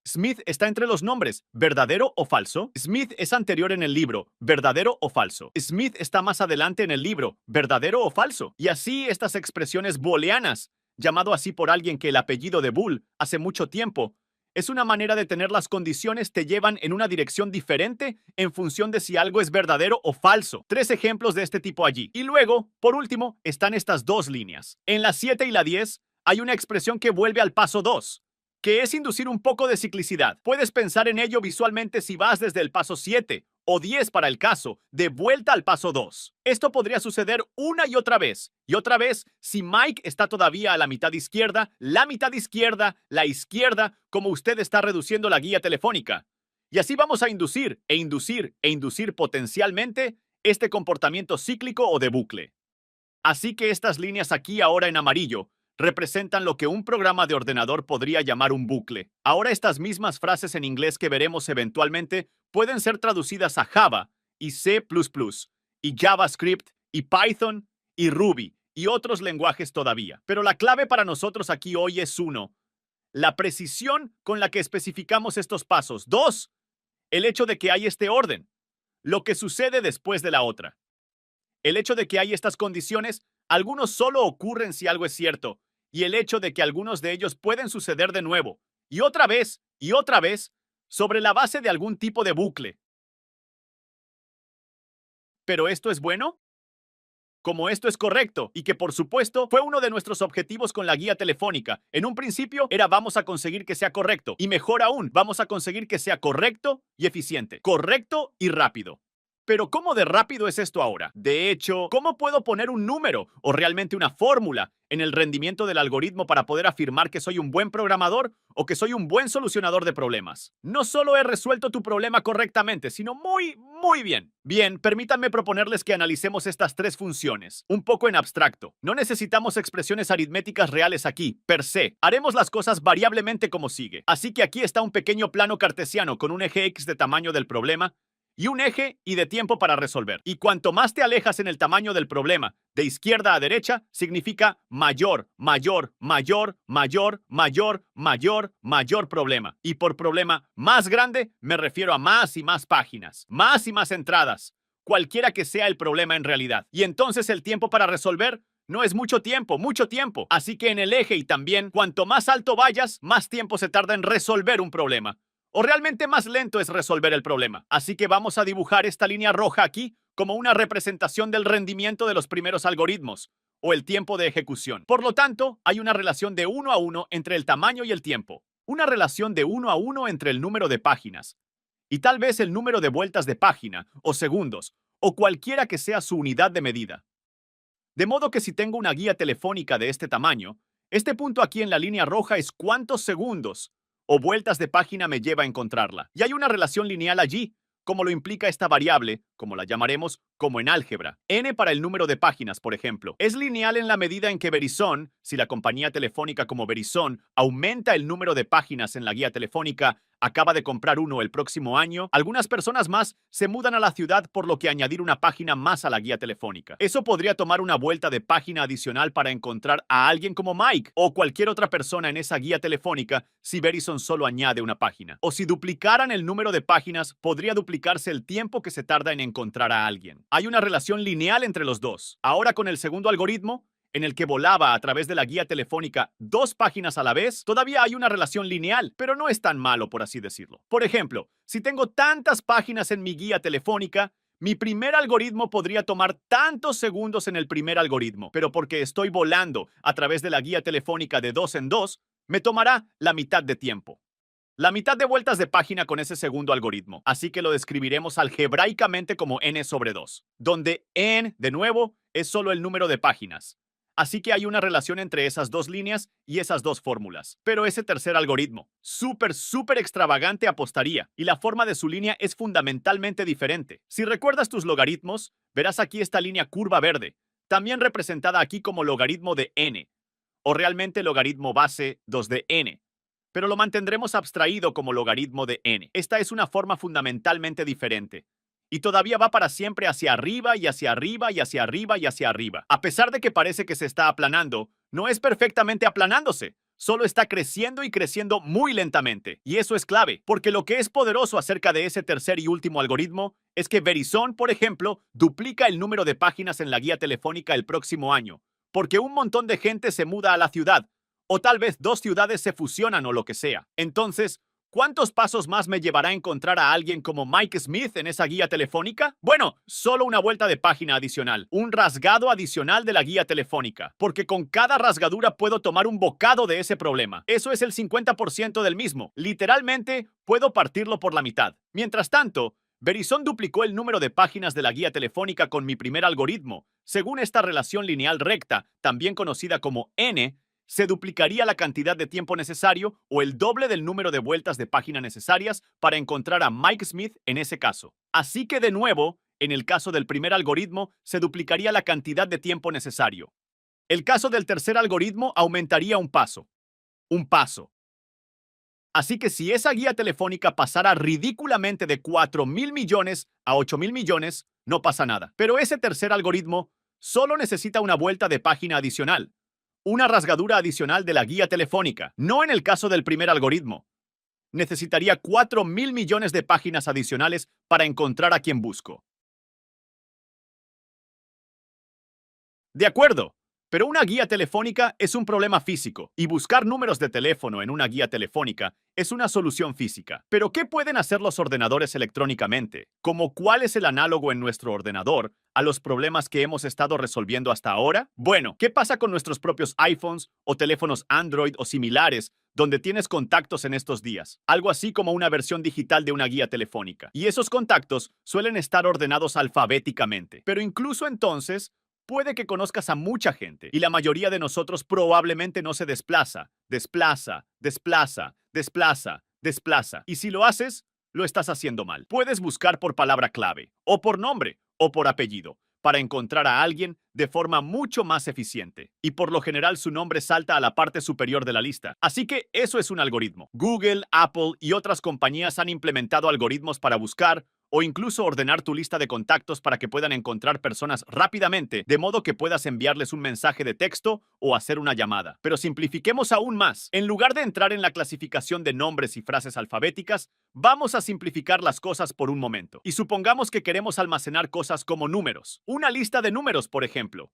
Smith está entre los nombres, ¿verdadero o falso? Smith es anterior en el libro, ¿verdadero o falso? Smith está más adelante en el libro, ¿verdadero o falso? Y así estas expresiones booleanas, llamado así por alguien que el apellido de Bull hace mucho tiempo, es una manera de tener las condiciones te llevan en una dirección diferente en función de si algo es verdadero o falso. 3 ejemplos de este tipo allí. Y luego, por último, están estas dos líneas. En la 7 y la 10 hay una expresión que vuelve al paso 2, que es inducir un poco de ciclicidad. Puedes pensar en ello visualmente si vas desde el paso 7 o 10 para el caso, de vuelta al paso 2. Esto podría suceder una y otra vez si Mike está todavía a la mitad izquierda, la izquierda, como usted está reduciendo la guía telefónica. Y así vamos a inducir potencialmente este comportamiento cíclico o de bucle. Así que estas líneas aquí ahora en amarillo representan lo que un programa de ordenador podría llamar un bucle. Ahora estas mismas frases en inglés que veremos eventualmente pueden ser traducidas a Java y C++ y JavaScript y Python y Ruby y otros lenguajes todavía. Pero la clave para nosotros aquí hoy es 1. La precisión con la que especificamos estos pasos. 2. El hecho de que hay este orden. Lo que sucede después de la otra. El hecho de que hay estas condiciones, algunos solo ocurren si algo es cierto, y el hecho de que algunos de ellos pueden suceder de nuevo, y otra vez, sobre la base de algún tipo de bucle. ¿Pero esto es bueno? Como esto es correcto, y que por supuesto fue uno de nuestros objetivos con la guía telefónica. En un principio era vamos a conseguir que sea correcto, y mejor aún, vamos a conseguir que sea correcto y eficiente, correcto y rápido. Pero ¿cómo de rápido es esto ahora? De hecho, ¿cómo puedo poner un número o realmente una fórmula en el rendimiento del algoritmo para poder afirmar que soy un buen programador o que soy un buen solucionador de problemas? No solo he resuelto tu problema correctamente, sino muy bien. Bien, permítanme proponerles que analicemos estas 3 funciones, un poco en abstracto. No necesitamos expresiones aritméticas reales aquí, per se. Haremos las cosas variablemente como sigue. Así que aquí está un pequeño plano cartesiano con un eje X de tamaño del problema y un eje y de tiempo para resolver. Y cuanto más te alejas en el tamaño del problema, de izquierda a derecha, significa mayor problema. Y por problema más grande, me refiero a más y más páginas, más y más entradas, cualquiera que sea el problema en realidad. Y entonces el tiempo para resolver no es mucho tiempo. Así que en el eje y también, cuanto más alto vayas, más tiempo se tarda en resolver un problema. O realmente más lento es resolver el problema. Así que vamos a dibujar esta línea roja aquí como una representación del rendimiento de los primeros algoritmos, o el tiempo de ejecución. Por lo tanto, hay una relación de 1 a 1 entre el tamaño y el tiempo. Una relación de 1 a 1 entre el número de páginas. Y tal vez el número de vueltas de página, o segundos, o cualquiera que sea su unidad de medida. De modo que si tengo una guía telefónica de este tamaño, este punto aquí en la línea roja es cuántos segundos o vueltas de página me lleva a encontrarla. Y hay una relación lineal allí, como lo implica esta variable, como la llamaremos, como en álgebra. N para el número de páginas, por ejemplo. Es lineal en la medida en que Verizon, si la compañía telefónica como Verizon aumenta el número de páginas en la guía telefónica, acaba de comprar uno el próximo año, algunas personas más se mudan a la ciudad, por lo que añadir una página más a la guía telefónica. Eso podría tomar una vuelta de página adicional para encontrar a alguien como Mike o cualquier otra persona en esa guía telefónica si Verizon solo añade una página. O si duplicaran el número de páginas, podría duplicarse el tiempo que se tarda en encontrar a alguien. Hay una relación lineal entre los dos. Ahora con el segundo algoritmo, en el que volaba a través de la guía telefónica 2 páginas a la vez, todavía hay una relación lineal, pero no es tan malo, por así decirlo. Por ejemplo, si tengo tantas páginas en mi guía telefónica, mi primer algoritmo podría tomar tantos segundos en el primer algoritmo, pero porque estoy volando a través de la guía telefónica de 2 en 2, me tomará la mitad de tiempo. La mitad de vueltas de página con ese segundo algoritmo, así que lo describiremos algebraicamente como n sobre 2, donde n, de nuevo, es solo el número de páginas. Así que hay una relación entre esas dos líneas y esas dos fórmulas. Pero ese tercer algoritmo, súper extravagante, apostaría, y la forma de su línea es fundamentalmente diferente. Si recuerdas tus logaritmos, verás aquí esta línea curva verde, también representada aquí como logaritmo de n, o realmente logaritmo base 2 de n, pero lo mantendremos abstraído como logaritmo de n. Esta es una forma fundamentalmente diferente. Y todavía va para siempre hacia arriba y hacia arriba y hacia arriba y hacia arriba. A pesar de que parece que se está aplanando, no es perfectamente aplanándose. Solo está creciendo y creciendo muy lentamente. Y eso es clave, porque lo que es poderoso acerca de ese tercer y último algoritmo es que Verizon, por ejemplo, duplica el número de páginas en la guía telefónica el próximo año, porque un montón de gente se muda a la ciudad, o tal vez dos ciudades se fusionan o lo que sea. Entonces, ¿cuántos pasos más me llevará a encontrar a alguien como Mike Smith en esa guía telefónica? Bueno, solo una vuelta de página adicional, un rasgado adicional de la guía telefónica, porque con cada rasgadura puedo tomar un bocado de ese problema. Eso es el 50% del mismo. Literalmente, puedo partirlo por la mitad. Mientras tanto, Verizon duplicó el número de páginas de la guía telefónica con mi primer algoritmo. Según esta relación lineal recta, también conocida como n, se duplicaría la cantidad de tiempo necesario o el doble del número de vueltas de página necesarias para encontrar a Mike Smith en ese caso. Así que de nuevo, en el caso del primer algoritmo, se duplicaría la cantidad de tiempo necesario. El caso del tercer algoritmo aumentaría un paso. Un paso. Así que si esa guía telefónica pasara ridículamente de 4.000 millones a 8.000 millones, no pasa nada. Pero ese tercer algoritmo solo necesita una vuelta de página adicional. Una rasgadura adicional de la guía telefónica, no en el caso del primer algoritmo. Necesitaría 4.000 millones de páginas adicionales para encontrar a quien busco. De acuerdo, pero una guía telefónica es un problema físico y buscar números de teléfono en una guía telefónica es una solución física. Pero ¿qué pueden hacer los ordenadores electrónicamente? ¿Cómo cuál es el análogo en nuestro ordenador a los problemas que hemos estado resolviendo hasta ahora? Bueno, ¿qué pasa con nuestros propios iPhones o teléfonos Android o similares donde tienes contactos en estos días? Algo así como una versión digital de una guía telefónica. Y esos contactos suelen estar ordenados alfabéticamente. Pero incluso entonces, puede que conozcas a mucha gente y la mayoría de nosotros probablemente no se desplaza. Y si lo haces, lo estás haciendo mal. Puedes buscar por palabra clave, o por nombre, o por apellido, para encontrar a alguien de forma mucho más eficiente. Y por lo general su nombre salta a la parte superior de la lista. Así que eso es un algoritmo. Google, Apple y otras compañías han implementado algoritmos para buscar o incluso ordenar tu lista de contactos para que puedan encontrar personas rápidamente, de modo que puedas enviarles un mensaje de texto o hacer una llamada. Pero simplifiquemos aún más. En lugar de entrar en la clasificación de nombres y frases alfabéticas, vamos a simplificar las cosas por un momento. Y supongamos que queremos almacenar cosas como números. Una lista de números, por ejemplo.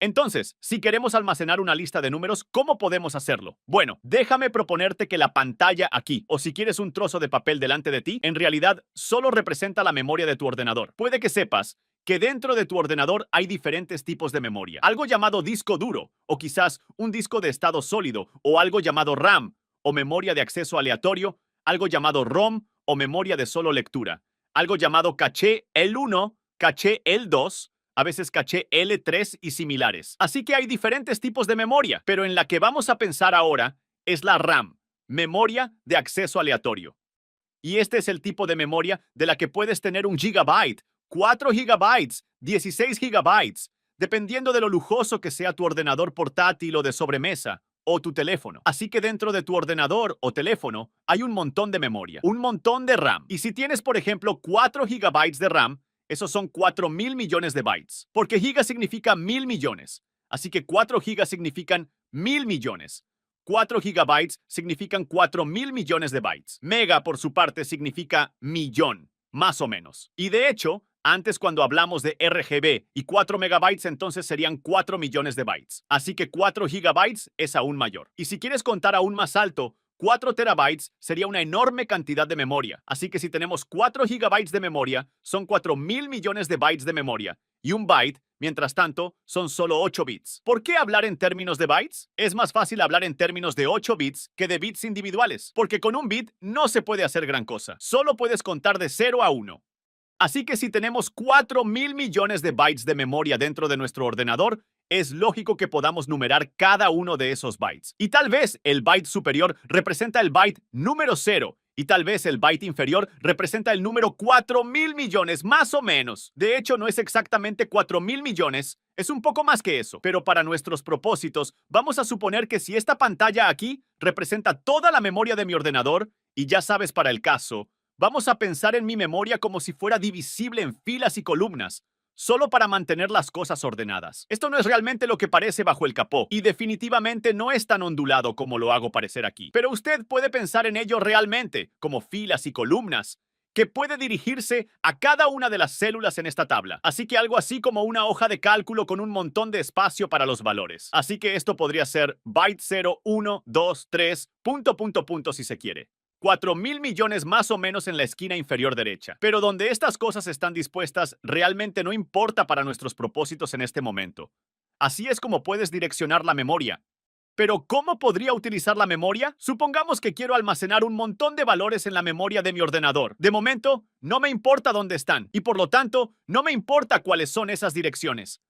Entonces, si queremos almacenar una lista de números, ¿cómo podemos hacerlo? Bueno, déjame proponerte que la pantalla aquí, o si quieres un trozo de papel delante de ti, en realidad solo representa la memoria de tu ordenador. Puede que sepas que dentro de tu ordenador hay diferentes tipos de memoria. Algo llamado disco duro, o quizás un disco de estado sólido, o algo llamado RAM, o memoria de acceso aleatorio, algo llamado ROM, o memoria de solo lectura, algo llamado caché L1, caché L2, a veces caché L3 y similares. Así que hay diferentes tipos de memoria, pero en la que vamos a pensar ahora es la RAM, memoria de acceso aleatorio. Y este es el tipo de memoria de la que puedes tener 1 GB, 4 GB, 16 GB, dependiendo de lo lujoso que sea tu ordenador portátil o de sobremesa, o tu teléfono. Así que dentro de tu ordenador o teléfono hay un montón de memoria, un montón de RAM. Y si tienes, por ejemplo, 4 GB de RAM, esos son 4.000 millones de bytes, porque giga significa 1.000 millones. Así que 4 gigas significan 1.000 millones. 4 gigabytes significan 4.000 millones de bytes. Mega, por su parte, significa millón, más o menos. Y de hecho, antes cuando hablamos de RGB y 4 megabytes, entonces serían 4 millones de bytes. Así que 4 gigabytes es aún mayor. Y si quieres contar aún más alto, 4 terabytes sería una enorme cantidad de memoria. Así que si tenemos 4 gigabytes de memoria, son 4.000 millones de bytes de memoria. Y un byte, mientras tanto, son solo 8 bits. ¿Por qué hablar en términos de bytes? Es más fácil hablar en términos de 8 bits que de bits individuales, porque con un bit no se puede hacer gran cosa. Solo puedes contar de 0 a 1. Así que si tenemos 4.000 millones de bytes de memoria dentro de nuestro ordenador, es lógico que podamos numerar cada uno de esos bytes. Y tal vez el byte superior representa el byte número 0 y tal vez el byte inferior representa el número 4.000 millones, más o menos. De hecho, no es exactamente 4.000 millones, es un poco más que eso. Pero para nuestros propósitos, vamos a suponer que si esta pantalla aquí representa toda la memoria de mi ordenador, y ya sabes para el caso, vamos a pensar en mi memoria como si fuera divisible en filas y columnas, solo para mantener las cosas ordenadas. Esto no es realmente lo que parece bajo el capó, y definitivamente no es tan ondulado como lo hago parecer aquí. Pero usted puede pensar en ello realmente, como filas y columnas, que puede dirigirse a cada una de las células en esta tabla. Así que algo así como una hoja de cálculo con un montón de espacio para los valores. Así que esto podría ser byte 0, 1, 2, 3, punto si se quiere. 4.000 millones más o menos en la esquina inferior derecha. Pero donde estas cosas están dispuestas realmente no importa para nuestros propósitos en este momento. Así es como puedes direccionar la memoria. Pero ¿cómo podría utilizar la memoria? Supongamos que quiero almacenar un montón de valores en la memoria de mi ordenador. De momento, no me importa dónde están y por lo tanto, no me importa cuáles son esas direcciones.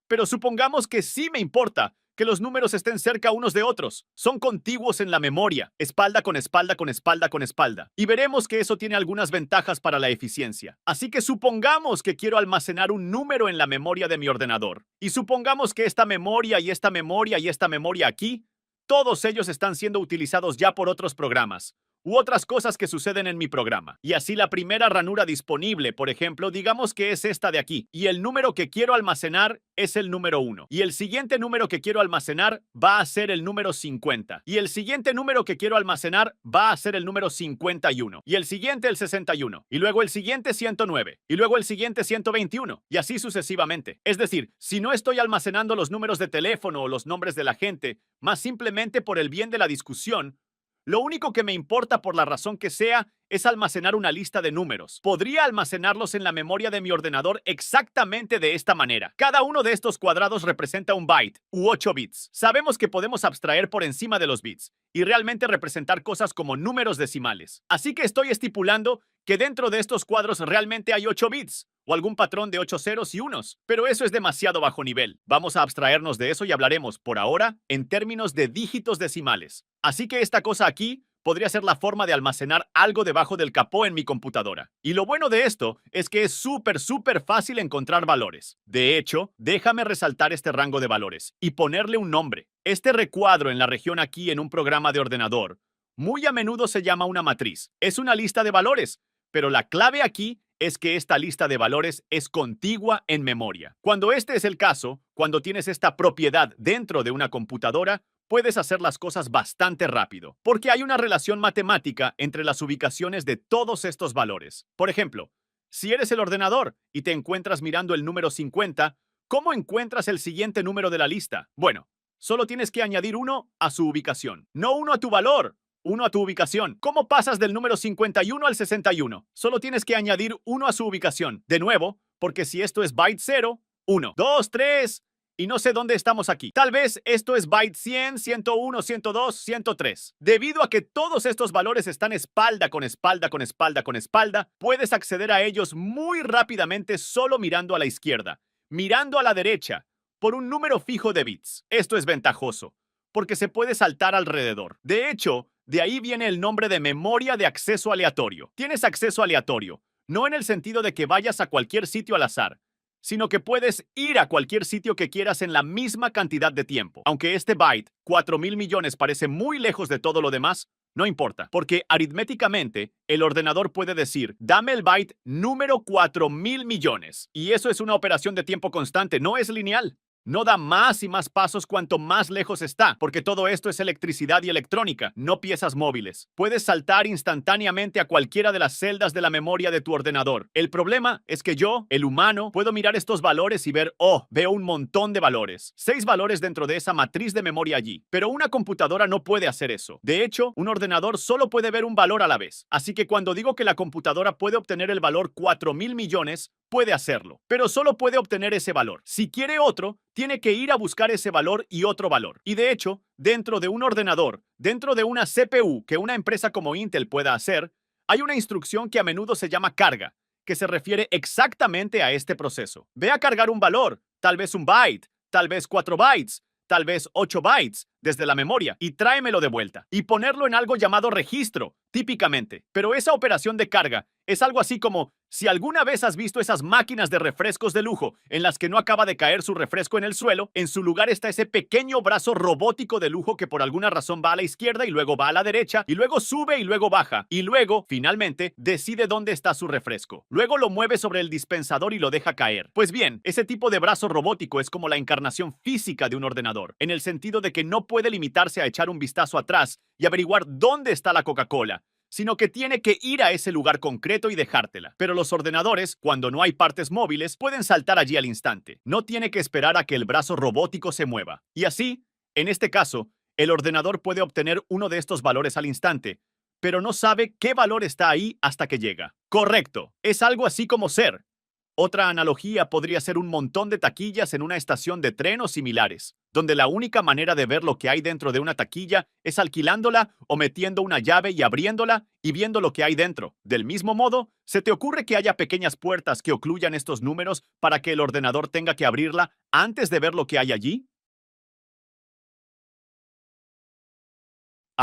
Pero supongamos que sí me importa que los números estén cerca unos de otros. Son contiguos en la memoria, espalda con espalda con espalda con espalda. Y veremos que eso tiene algunas ventajas para la eficiencia. Así que supongamos que quiero almacenar un número en la memoria de mi ordenador. Y supongamos que esta memoria y esta memoria y esta memoria aquí, todos ellos están siendo utilizados ya por otros programas u otras cosas que suceden en mi programa. Y así la primera ranura disponible, por ejemplo, digamos que es esta de aquí, y el número que quiero almacenar es el número 1. Y el siguiente número que quiero almacenar va a ser el número 50. Y el siguiente número que quiero almacenar va a ser el número 51. Y el siguiente el 61. Y luego el siguiente 109. Y luego el siguiente 121. Y así sucesivamente. Es decir, si no estoy almacenando los números de teléfono o los nombres de la gente, más simplemente por el bien de la discusión, lo único que me importa por la razón que sea es almacenar una lista de números. Podría almacenarlos en la memoria de mi ordenador exactamente de esta manera. Cada uno de estos cuadrados representa un byte, u 8 bits. Sabemos que podemos abstraer por encima de los bits y realmente representar cosas como números decimales. Así que estoy estipulando que dentro de estos cuadros realmente hay 8 bits, o algún patrón de 8 ceros y unos. Pero eso es demasiado bajo nivel. Vamos a abstraernos de eso y hablaremos, por ahora, en términos de dígitos decimales. Así que esta cosa aquí podría ser la forma de almacenar algo debajo del capó en mi computadora. Y lo bueno de esto es que es súper fácil encontrar valores. De hecho, déjame resaltar este rango de valores y ponerle un nombre. Este recuadro en la región aquí en un programa de ordenador muy a menudo se llama una matriz. Es una lista de valores, pero la clave aquí es que esta lista de valores es contigua en memoria. Cuando este es el caso, cuando tienes esta propiedad dentro de una computadora, puedes hacer las cosas bastante rápido, porque hay una relación matemática entre las ubicaciones de todos estos valores. Por ejemplo, si eres el ordenador y te encuentras mirando el número 50, ¿cómo encuentras el siguiente número de la lista? Bueno, solo tienes que añadir 1 a su ubicación, no 1 a tu valor. 1 a tu ubicación. ¿Cómo pasas del número 51 al 61? Solo tienes que añadir 1 a su ubicación. De nuevo, porque si esto es byte 0, 1, 2, 3, y no sé dónde estamos aquí. Tal vez esto es byte 100, 101, 102, 103. Debido a que todos estos valores están espalda con espalda con espalda con espalda, puedes acceder a ellos muy rápidamente solo mirando a la izquierda, mirando a la derecha, por un número fijo de bits. Esto es ventajoso, porque se puede saltar alrededor. De hecho, de ahí viene el nombre de memoria de acceso aleatorio. Tienes acceso aleatorio, no en el sentido de que vayas a cualquier sitio al azar, sino que puedes ir a cualquier sitio que quieras en la misma cantidad de tiempo. Aunque este byte, 4.000 millones, parece muy lejos de todo lo demás, no importa, porque aritméticamente el ordenador puede decir, dame el byte número 4.000 millones. Y eso es una operación de tiempo constante, no es lineal. No da más y más pasos cuanto más lejos está, porque todo esto es electricidad y electrónica, no piezas móviles. Puedes saltar instantáneamente a cualquiera de las celdas de la memoria de tu ordenador. El problema es que yo, el humano, puedo mirar estos valores y ver, oh, veo un montón de valores. 6 valores dentro de esa matriz de memoria allí. Pero una computadora no puede hacer eso. De hecho, un ordenador solo puede ver un valor a la vez. Así que cuando digo que la computadora puede obtener el valor 4.000 millones, puede hacerlo, pero solo puede obtener ese valor. Si quiere otro, tiene que ir a buscar ese valor y otro valor. Y de hecho, dentro de un ordenador, dentro de una CPU que una empresa como Intel pueda hacer, hay una instrucción que a menudo se llama carga, que se refiere exactamente a este proceso. Ve a cargar un valor, tal vez un byte, tal vez 4 bytes, tal vez 8 bytes desde la memoria y tráemelo de vuelta y ponerlo en algo llamado registro, típicamente. Pero esa operación de carga es algo así como si alguna vez has visto esas máquinas de refrescos de lujo en las que no acaba de caer su refresco en el suelo, en su lugar está ese pequeño brazo robótico de lujo que por alguna razón va a la izquierda y luego va a la derecha y luego sube y luego baja y luego, finalmente, decide dónde está su refresco. Luego lo mueve sobre el dispensador y lo deja caer. Pues bien, ese tipo de brazo robótico es como la encarnación física de un ordenador, en el sentido de que no puede limitarse a echar un vistazo atrás y averiguar dónde está la Coca-Cola, sino que tiene que ir a ese lugar concreto y dejártela. Pero los ordenadores, cuando no hay partes móviles, pueden saltar allí al instante. No tiene que esperar a que el brazo robótico se mueva. Y así, en este caso, el ordenador puede obtener uno de estos valores al instante, pero no sabe qué valor está ahí hasta que llega. Correcto. Es algo así como ser. Otra analogía podría ser un montón de taquillas en una estación de tren o similares, donde la única manera de ver lo que hay dentro de una taquilla es alquilándola o metiendo una llave y abriéndola y viendo lo que hay dentro. Del mismo modo, ¿se te ocurre que haya pequeñas puertas que ocluyan estos números para que el ordenador tenga que abrirla antes de ver lo que hay allí?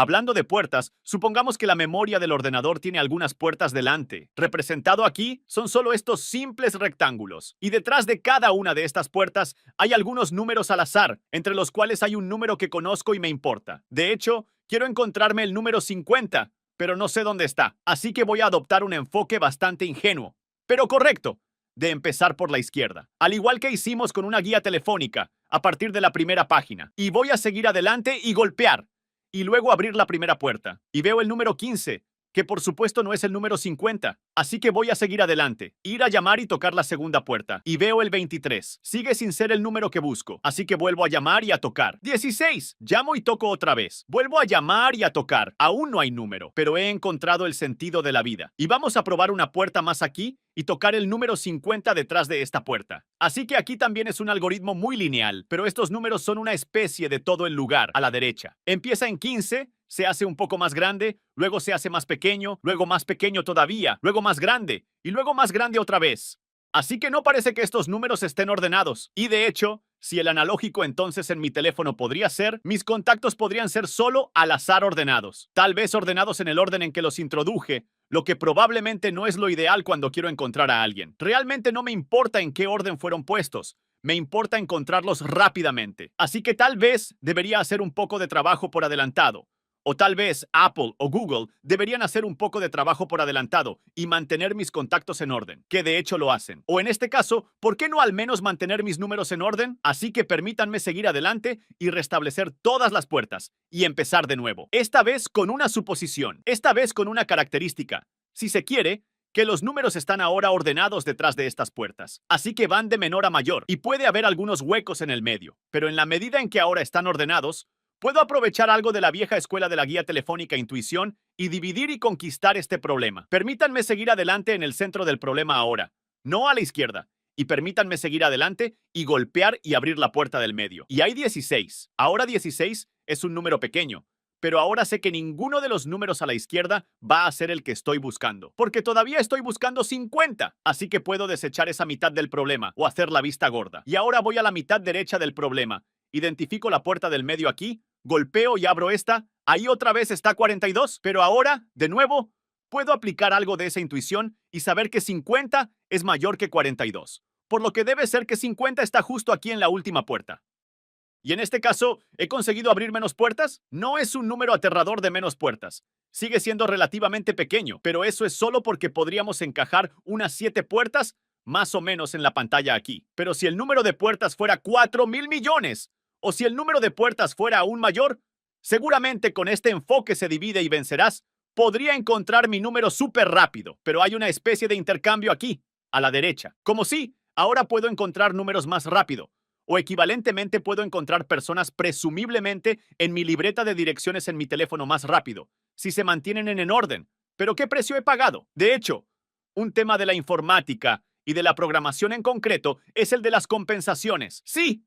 Hablando de puertas, supongamos que la memoria del ordenador tiene algunas puertas delante. Representado aquí son solo estos simples rectángulos. Y detrás de cada una de estas puertas hay algunos números al azar, entre los cuales hay un número que conozco y me importa. De hecho, quiero encontrarme el número 50, pero no sé dónde está. Así que voy a adoptar un enfoque bastante ingenuo, pero correcto, de empezar por la izquierda. Al igual que hicimos con una guía telefónica, a partir de la primera página. Y voy a seguir adelante y golpear y luego abrir la primera puerta. Y veo el número 15, que por supuesto no es el número 50. Así que voy a seguir adelante, ir a llamar y tocar la segunda puerta. Y veo el 23. Sigue sin ser el número que busco. Así que vuelvo a llamar y a tocar. 16. Llamo y toco otra vez. Vuelvo a llamar y a tocar. Aún no hay número, pero he encontrado el sentido de la vida. Y vamos a probar una puerta más aquí y tocar el número 50 detrás de esta puerta. Así que aquí también es un algoritmo muy lineal, pero estos números son una especie de todo el lugar, a la derecha. Empieza en 15, se hace un poco más grande, luego se hace más pequeño, luego más pequeño todavía, luego más grande, y luego más grande otra vez. Así que no parece que estos números estén ordenados. Y de hecho, si el analógico entonces en mi teléfono podría ser, mis contactos podrían ser solo al azar ordenados. Tal vez ordenados en el orden en que los introduje, lo que probablemente no es lo ideal cuando quiero encontrar a alguien. Realmente no me importa en qué orden fueron puestos. Me importa encontrarlos rápidamente. Así que tal vez debería hacer un poco de trabajo por adelantado. O tal vez Apple o Google deberían hacer un poco de trabajo por adelantado y mantener mis contactos en orden, que de hecho lo hacen. O en este caso, ¿por qué no al menos mantener mis números en orden? Así que permítanme seguir adelante y restablecer todas las puertas y empezar de nuevo. Esta vez con una suposición, esta vez con una característica. Si se quiere, que los números están ahora ordenados detrás de estas puertas. Así que van de menor a mayor y puede haber algunos huecos en el medio. Pero en la medida en que ahora están ordenados, puedo aprovechar algo de la vieja escuela de la guía telefónica Intuición y dividir y conquistar este problema. Permítanme seguir adelante en el centro del problema ahora, no a la izquierda. Y permítanme seguir adelante y golpear y abrir la puerta del medio. Y hay 16. Ahora 16 es un número pequeño, pero ahora sé que ninguno de los números a la izquierda va a ser el que estoy buscando, porque todavía estoy buscando 50. Así que puedo desechar esa mitad del problema o hacer la vista gorda. Y ahora voy a la mitad derecha del problema. Identifico la puerta del medio aquí, golpeo y abro esta. Ahí otra vez está 42, pero ahora, de nuevo, puedo aplicar algo de esa intuición y saber que 50 es mayor que 42, por lo que debe ser que 50 está justo aquí en la última puerta. Y en este caso, ¿he conseguido abrir menos puertas? No es un número aterrador de menos puertas. Sigue siendo relativamente pequeño, pero eso es solo porque podríamos encajar unas 7 puertas más o menos en la pantalla aquí. Pero si el número de puertas fuera 4,000 millones, o si el número de puertas fuera aún mayor, seguramente con este enfoque se divide y vencerás, podría encontrar mi número súper rápido. Pero hay una especie de intercambio aquí, a la derecha. Como si, ahora puedo encontrar números más rápido. O equivalentemente puedo encontrar personas presumiblemente en mi libreta de direcciones en mi teléfono más rápido, si se mantienen en orden. ¿Pero qué precio he pagado? De hecho, un tema de la informática y de la programación en concreto es el de las compensaciones. Sí,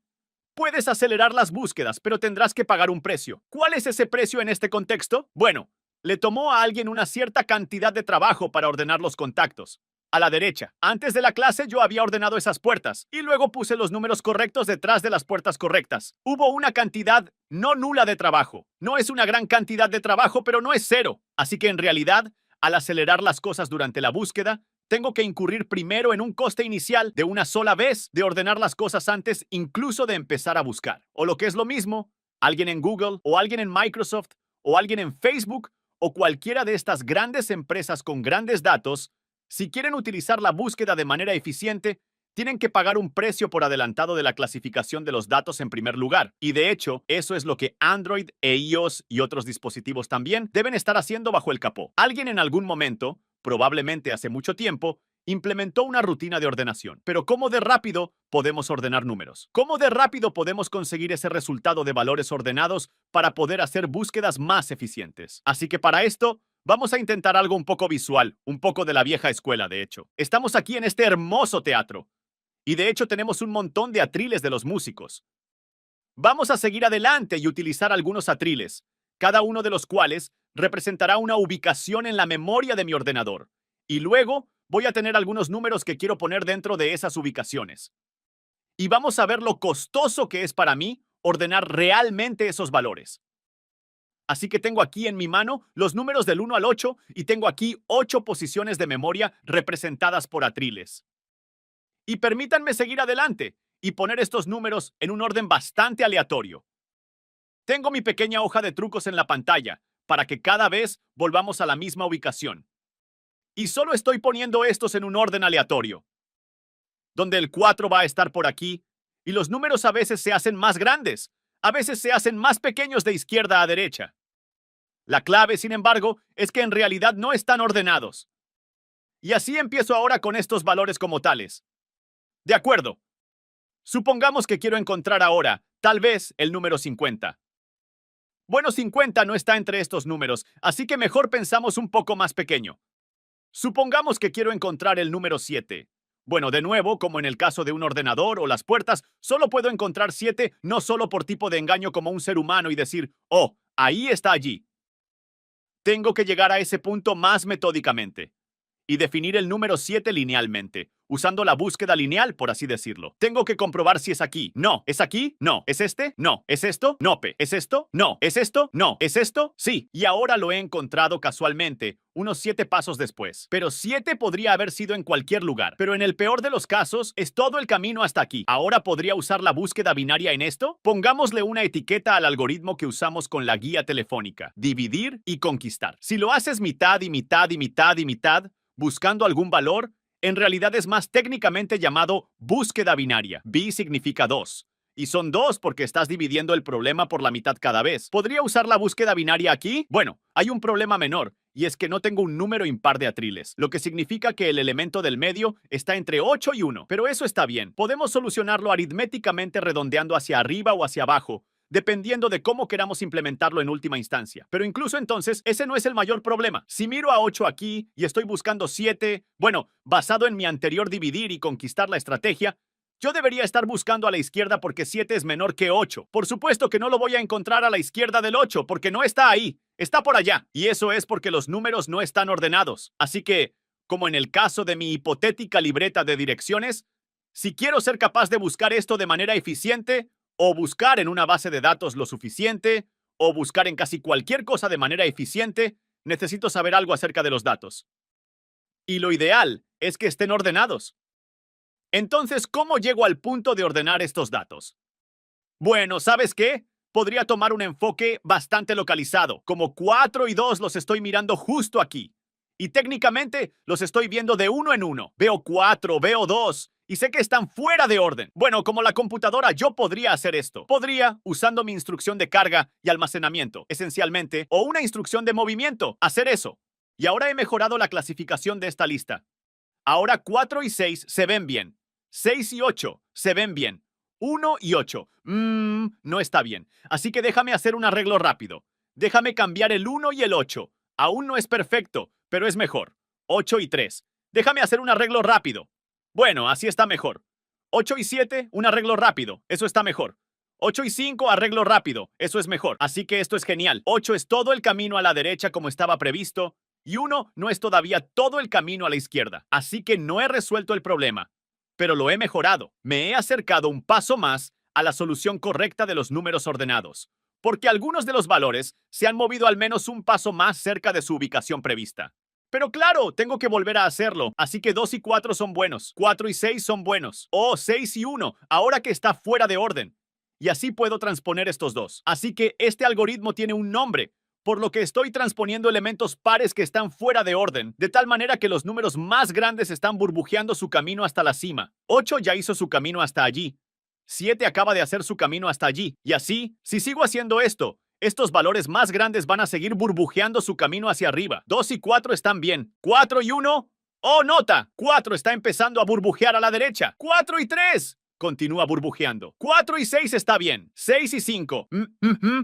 puedes acelerar las búsquedas, pero tendrás que pagar un precio. ¿Cuál es ese precio en este contexto? Bueno, le tomó a alguien una cierta cantidad de trabajo para ordenar los contactos. a la derecha. Antes de la clase yo había ordenado esas puertas y luego puse los números correctos detrás de las puertas correctas. Hubo una cantidad no nula de trabajo. No es una gran cantidad de trabajo, pero no es cero. Así que en realidad, al acelerar las cosas durante la búsqueda, tengo que incurrir primero en un coste inicial de una sola vez de ordenar las cosas antes incluso de empezar a buscar. O lo que es lo mismo, alguien en Google o alguien en Microsoft o alguien en Facebook o cualquiera de estas grandes empresas con grandes datos, si quieren utilizar la búsqueda de manera eficiente, tienen que pagar un precio por adelantado de la clasificación de los datos en primer lugar. Y de hecho, eso es lo que Android e iOS y otros dispositivos también deben estar haciendo bajo el capó. Alguien en algún momento, probablemente hace mucho tiempo, implementó una rutina de ordenación. Pero ¿cómo de rápido podemos ordenar números? ¿Cómo de rápido podemos conseguir ese resultado de valores ordenados para poder hacer búsquedas más eficientes? Así que para esto, vamos a intentar algo un poco visual, un poco de la vieja escuela, de hecho. Estamos aquí en este hermoso teatro. Y de hecho tenemos un montón de atriles de los músicos. Vamos a seguir adelante y utilizar algunos atriles, cada uno de los cuales representará una ubicación en la memoria de mi ordenador. Y luego voy a tener algunos números que quiero poner dentro de esas ubicaciones. Y vamos a ver lo costoso que es para mí ordenar realmente esos valores. Así que tengo aquí en mi mano los números del 1 al 8 y tengo aquí 8 posiciones de memoria representadas por atriles. Y permítanme seguir adelante y poner estos números en un orden bastante aleatorio. Tengo mi pequeña hoja de trucos en la pantalla para que cada vez volvamos a la misma ubicación. Y solo estoy poniendo estos en un orden aleatorio, donde el 4 va a estar por aquí y los números a veces se hacen más grandes, a veces se hacen más pequeños de izquierda a derecha. La clave, sin embargo, es que en realidad no están ordenados. Y así empiezo ahora con estos valores como tales. De acuerdo. Supongamos que quiero encontrar ahora, tal vez, el número 50. Bueno, 50 no está entre estos números, así que mejor pensamos un poco más pequeño. Supongamos que quiero encontrar el número 7. Bueno, de nuevo, como en el caso de un ordenador o las puertas, solo puedo encontrar 7 no solo por tipo de engaño como un ser humano y decir, oh, ahí está allí. Tengo que llegar a ese punto más metódicamente y definir el número 7 linealmente, usando la búsqueda lineal, por así decirlo. Tengo que comprobar si es aquí. No. ¿Es aquí? No. ¿Es este? No. ¿Es esto? No. ¿Es esto? No. ¿Es esto? No. ¿Es esto? Sí. Y ahora lo he encontrado casualmente, unos 7 pasos después. Pero 7 podría haber sido en cualquier lugar. Pero en el peor de los casos, es todo el camino hasta aquí. ¿Ahora podría usar la búsqueda binaria en esto? Pongámosle una etiqueta al algoritmo que usamos con la guía telefónica. Dividir y conquistar. Si lo haces mitad y mitad y mitad y mitad, buscando algún valor, en realidad es más técnicamente llamado búsqueda binaria. Bi significa 2. Y son 2 porque estás dividiendo el problema por la mitad cada vez. ¿Podría usar la búsqueda binaria aquí? Bueno, hay un problema menor, y es que no tengo un número impar de atriles, lo que significa que el elemento del medio está entre 8 y 1. Pero eso está bien. Podemos solucionarlo aritméticamente redondeando hacia arriba o hacia abajo, dependiendo de cómo queramos implementarlo en última instancia. Pero incluso entonces, ese no es el mayor problema. Si miro a 8 aquí y estoy buscando 7, bueno, basado en mi anterior dividir y conquistar la estrategia, yo debería estar buscando a la izquierda porque 7 es menor que 8. Por supuesto que no lo voy a encontrar a la izquierda del 8 porque no está ahí, está por allá. Y eso es porque los números no están ordenados. Así que, como en el caso de mi hipotética libreta de direcciones, si quiero ser capaz de buscar esto de manera eficiente, o buscar en una base de datos lo suficiente, o buscar en casi cualquier cosa de manera eficiente, necesito saber algo acerca de los datos. Y lo ideal es que estén ordenados. Entonces, ¿cómo llego al punto de ordenar estos datos? Bueno, ¿sabes qué? Podría tomar un enfoque bastante localizado. Como 4 y 2 los estoy mirando justo aquí. Y técnicamente los estoy viendo de uno en uno. Veo 4, veo 2. Y sé que están fuera de orden. Bueno, como la computadora, yo podría hacer esto. Podría, usando mi instrucción de carga y almacenamiento, esencialmente, o una instrucción de movimiento, hacer eso. Y ahora he mejorado la clasificación de esta lista. Ahora 4 y 6 se ven bien. 6 y 8 se ven bien. 1 y 8. No está bien. Así que déjame hacer un arreglo rápido. Déjame cambiar el 1 y el 8. Aún no es perfecto, pero es mejor. 8 y 3. Déjame hacer un arreglo rápido. Bueno, así está mejor. 8 y 7, un arreglo rápido. Eso está mejor. 8 y 5, arreglo rápido. Eso es mejor. Así que esto es genial. 8 es todo el camino a la derecha como estaba previsto. y 1 no es todavía todo el camino a la izquierda, así que no he resuelto el problema, pero lo he mejorado. Me he acercado un paso más a la solución correcta de los números ordenados, porque algunos de los valores se han movido al menos un paso más cerca de su ubicación prevista. Pero claro, tengo que volver a hacerlo, así que 2 y 4 son buenos, 4 y 6 son buenos, 6 y 1, ahora que está fuera de orden. Y así puedo transponer estos dos. Así que este algoritmo tiene un nombre, por lo que estoy transponiendo elementos pares que están fuera de orden, de tal manera que los números más grandes están burbujeando su camino hasta la cima. 8 ya hizo su camino hasta allí. 7 acaba de hacer su camino hasta allí. Y así, si sigo haciendo esto, estos valores más grandes van a seguir burbujeando su camino hacia arriba. 2 y 4 están bien. 4 y 1. ¡Oh, nota! 4 está empezando a burbujear a la derecha. 4 y 3. Continúa burbujeando. 4 y 6 está bien. 6 y 5.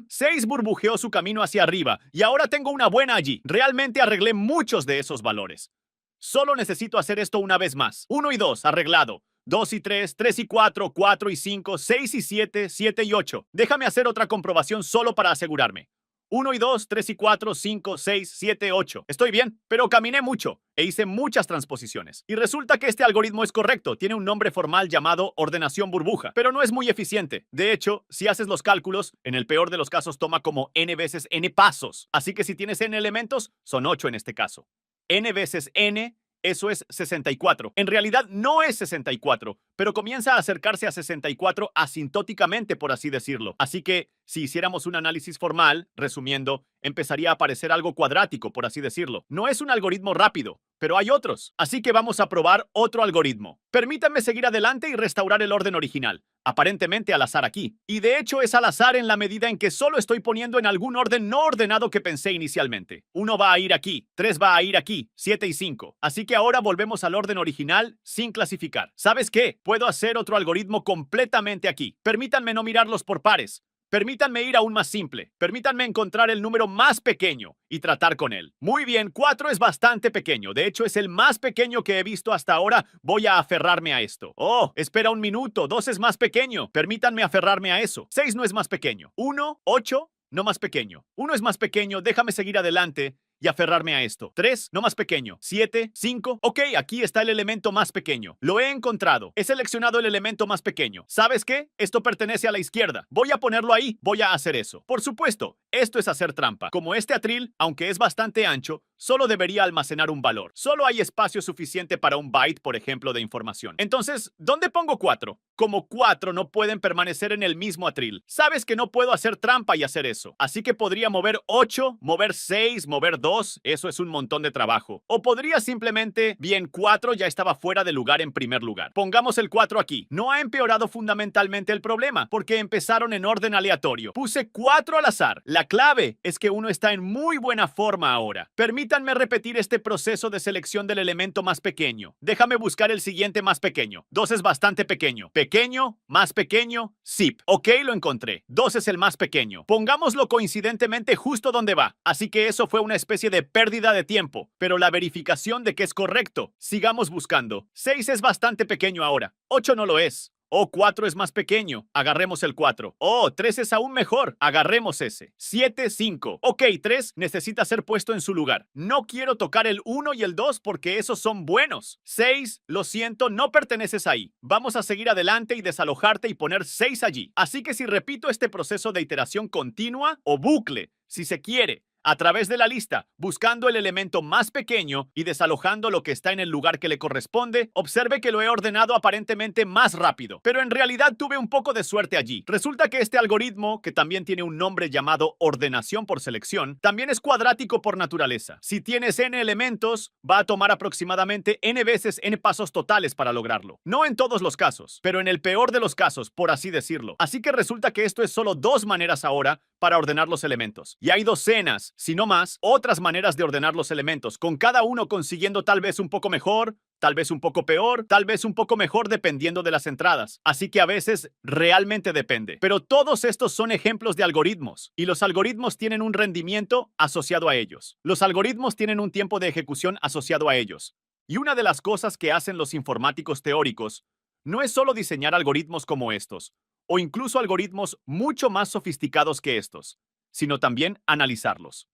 6 burbujeó su camino hacia arriba. Y ahora tengo una buena allí. Realmente arreglé muchos de esos valores. Solo necesito hacer esto una vez más. 1 y 2, arreglado. 2 y 3, 3 y 4, 4 y 5, 6 y 7, 7 y 8. Déjame hacer otra comprobación solo para asegurarme. 1 y 2, 3 y 4, 5, 6, 7, 8. Estoy bien, pero caminé mucho e hice muchas transposiciones. Y resulta que este algoritmo es correcto. Tiene un nombre formal llamado ordenación burbuja, pero no es muy eficiente. De hecho, si haces los cálculos, en el peor de los casos toma como n veces n pasos. Así que si tienes n elementos, son 8 en este caso. N veces n, eso es 64. En realidad no es 64, pero comienza a acercarse a 64 asintóticamente, por así decirlo. Así que, si hiciéramos un análisis formal, resumiendo, empezaría a aparecer algo cuadrático, por así decirlo. No es un algoritmo rápido, pero hay otros. Así que vamos a probar otro algoritmo. Permítanme seguir adelante y restaurar el orden original. Aparentemente al azar aquí. Y de hecho es al azar en la medida en que solo estoy poniendo en algún orden no ordenado que pensé inicialmente. 1 va a ir aquí, 3 va a ir aquí, 7 y 5. Así que ahora volvemos al orden original sin clasificar. ¿Sabes qué? Puedo hacer otro algoritmo completamente aquí. Permítanme no mirarlos por pares. Permítanme ir aún más simple. Permítanme encontrar el número más pequeño y tratar con él. Muy bien, 4 es bastante pequeño. De hecho, es el más pequeño que he visto hasta ahora. Voy a aferrarme a esto. Oh, espera un minuto. 2 es más pequeño. Permítanme aferrarme a eso. 6 no es más pequeño. 1, 8, no más pequeño. 1 es más pequeño. Déjame seguir adelante y aferrarme a esto. 3, no más pequeño. 7, 5. Ok, aquí está el elemento más pequeño. Lo he encontrado. He seleccionado el elemento más pequeño. ¿Sabes qué? Esto pertenece a la izquierda. Voy a ponerlo ahí. Voy a hacer eso. Por supuesto, esto es hacer trampa. Como este atril, aunque es bastante ancho, solo debería almacenar un valor. Solo hay espacio suficiente para un byte, por ejemplo, de información. Entonces, ¿dónde pongo 4? Como 4 no pueden permanecer en el mismo atril. Sabes que no puedo hacer trampa y hacer eso. Así que podría mover 8, mover 6, mover 2. Eso es un montón de trabajo. O podría simplemente, bien, 4 ya estaba fuera de lugar en primer lugar. Pongamos el 4 aquí. No ha empeorado fundamentalmente el problema, porque empezaron en orden aleatorio. Puse 4 al azar. La clave es que uno está en muy buena forma ahora. Permítanme repetir este proceso de selección del elemento más pequeño. Déjame buscar el siguiente más pequeño. 2 es bastante pequeño. Pequeño, más pequeño, zip. Ok, lo encontré. 2 es el más pequeño. Pongámoslo coincidentemente justo donde va. Así que eso fue una especie de pérdida de tiempo, pero la verificación de que es correcto. Sigamos buscando. 6 es bastante pequeño ahora. 8 no lo es. 4 es más pequeño. Agarremos el 4. 3 es aún mejor. Agarremos ese. 7, 5. Ok, 3 necesita ser puesto en su lugar. No quiero tocar el 1 y el 2 porque esos son buenos. 6, lo siento, no perteneces ahí. Vamos a seguir adelante y desalojarte y poner 6 allí. Así que si repito este proceso de iteración continua o bucle, si se quiere, a través de la lista, buscando el elemento más pequeño y desalojando lo que está en el lugar que le corresponde, observe que lo he ordenado aparentemente más rápido, pero en realidad tuve un poco de suerte allí. Resulta que este algoritmo, que también tiene un nombre llamado ordenación por selección, también es cuadrático por naturaleza. Si tienes n elementos, va a tomar aproximadamente n veces n pasos totales para lograrlo. No en todos los casos, pero en el peor de los casos, por así decirlo. Así que resulta que esto es solo 2 maneras ahora para ordenar los elementos. Y hay docenas, si no más, otras maneras de ordenar los elementos, con cada uno consiguiendo tal vez un poco mejor, tal vez un poco peor, tal vez un poco mejor dependiendo de las entradas. Así que a veces realmente depende. Pero todos estos son ejemplos de algoritmos, y los algoritmos tienen un rendimiento asociado a ellos. Los algoritmos tienen un tiempo de ejecución asociado a ellos. Y una de las cosas que hacen los informáticos teóricos no es solo diseñar algoritmos como estos, o incluso algoritmos mucho más sofisticados que estos, sino también analizarlos.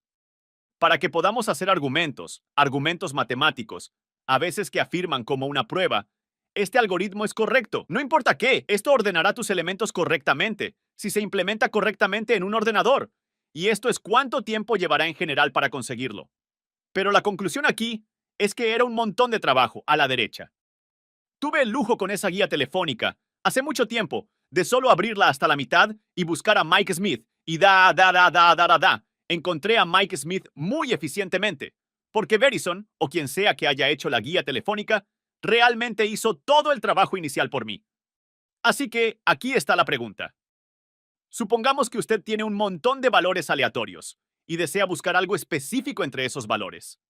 para que podamos hacer argumentos matemáticos, a veces que afirman como una prueba, este algoritmo es correcto. No importa qué, esto ordenará tus elementos correctamente, si se implementa correctamente en un ordenador. Y esto es cuánto tiempo llevará en general para conseguirlo. Pero la conclusión aquí es que era un montón de trabajo a la derecha. Tuve el lujo con esa guía telefónica, hace mucho tiempo, de solo abrirla hasta la mitad y buscar a Mike Smith, y encontré a Mike Smith muy eficientemente, porque Verizon, o quien sea que haya hecho la guía telefónica, realmente hizo todo el trabajo inicial por mí. Así que aquí está la pregunta. Supongamos que usted tiene un montón de valores aleatorios y desea buscar algo específico entre esos valores.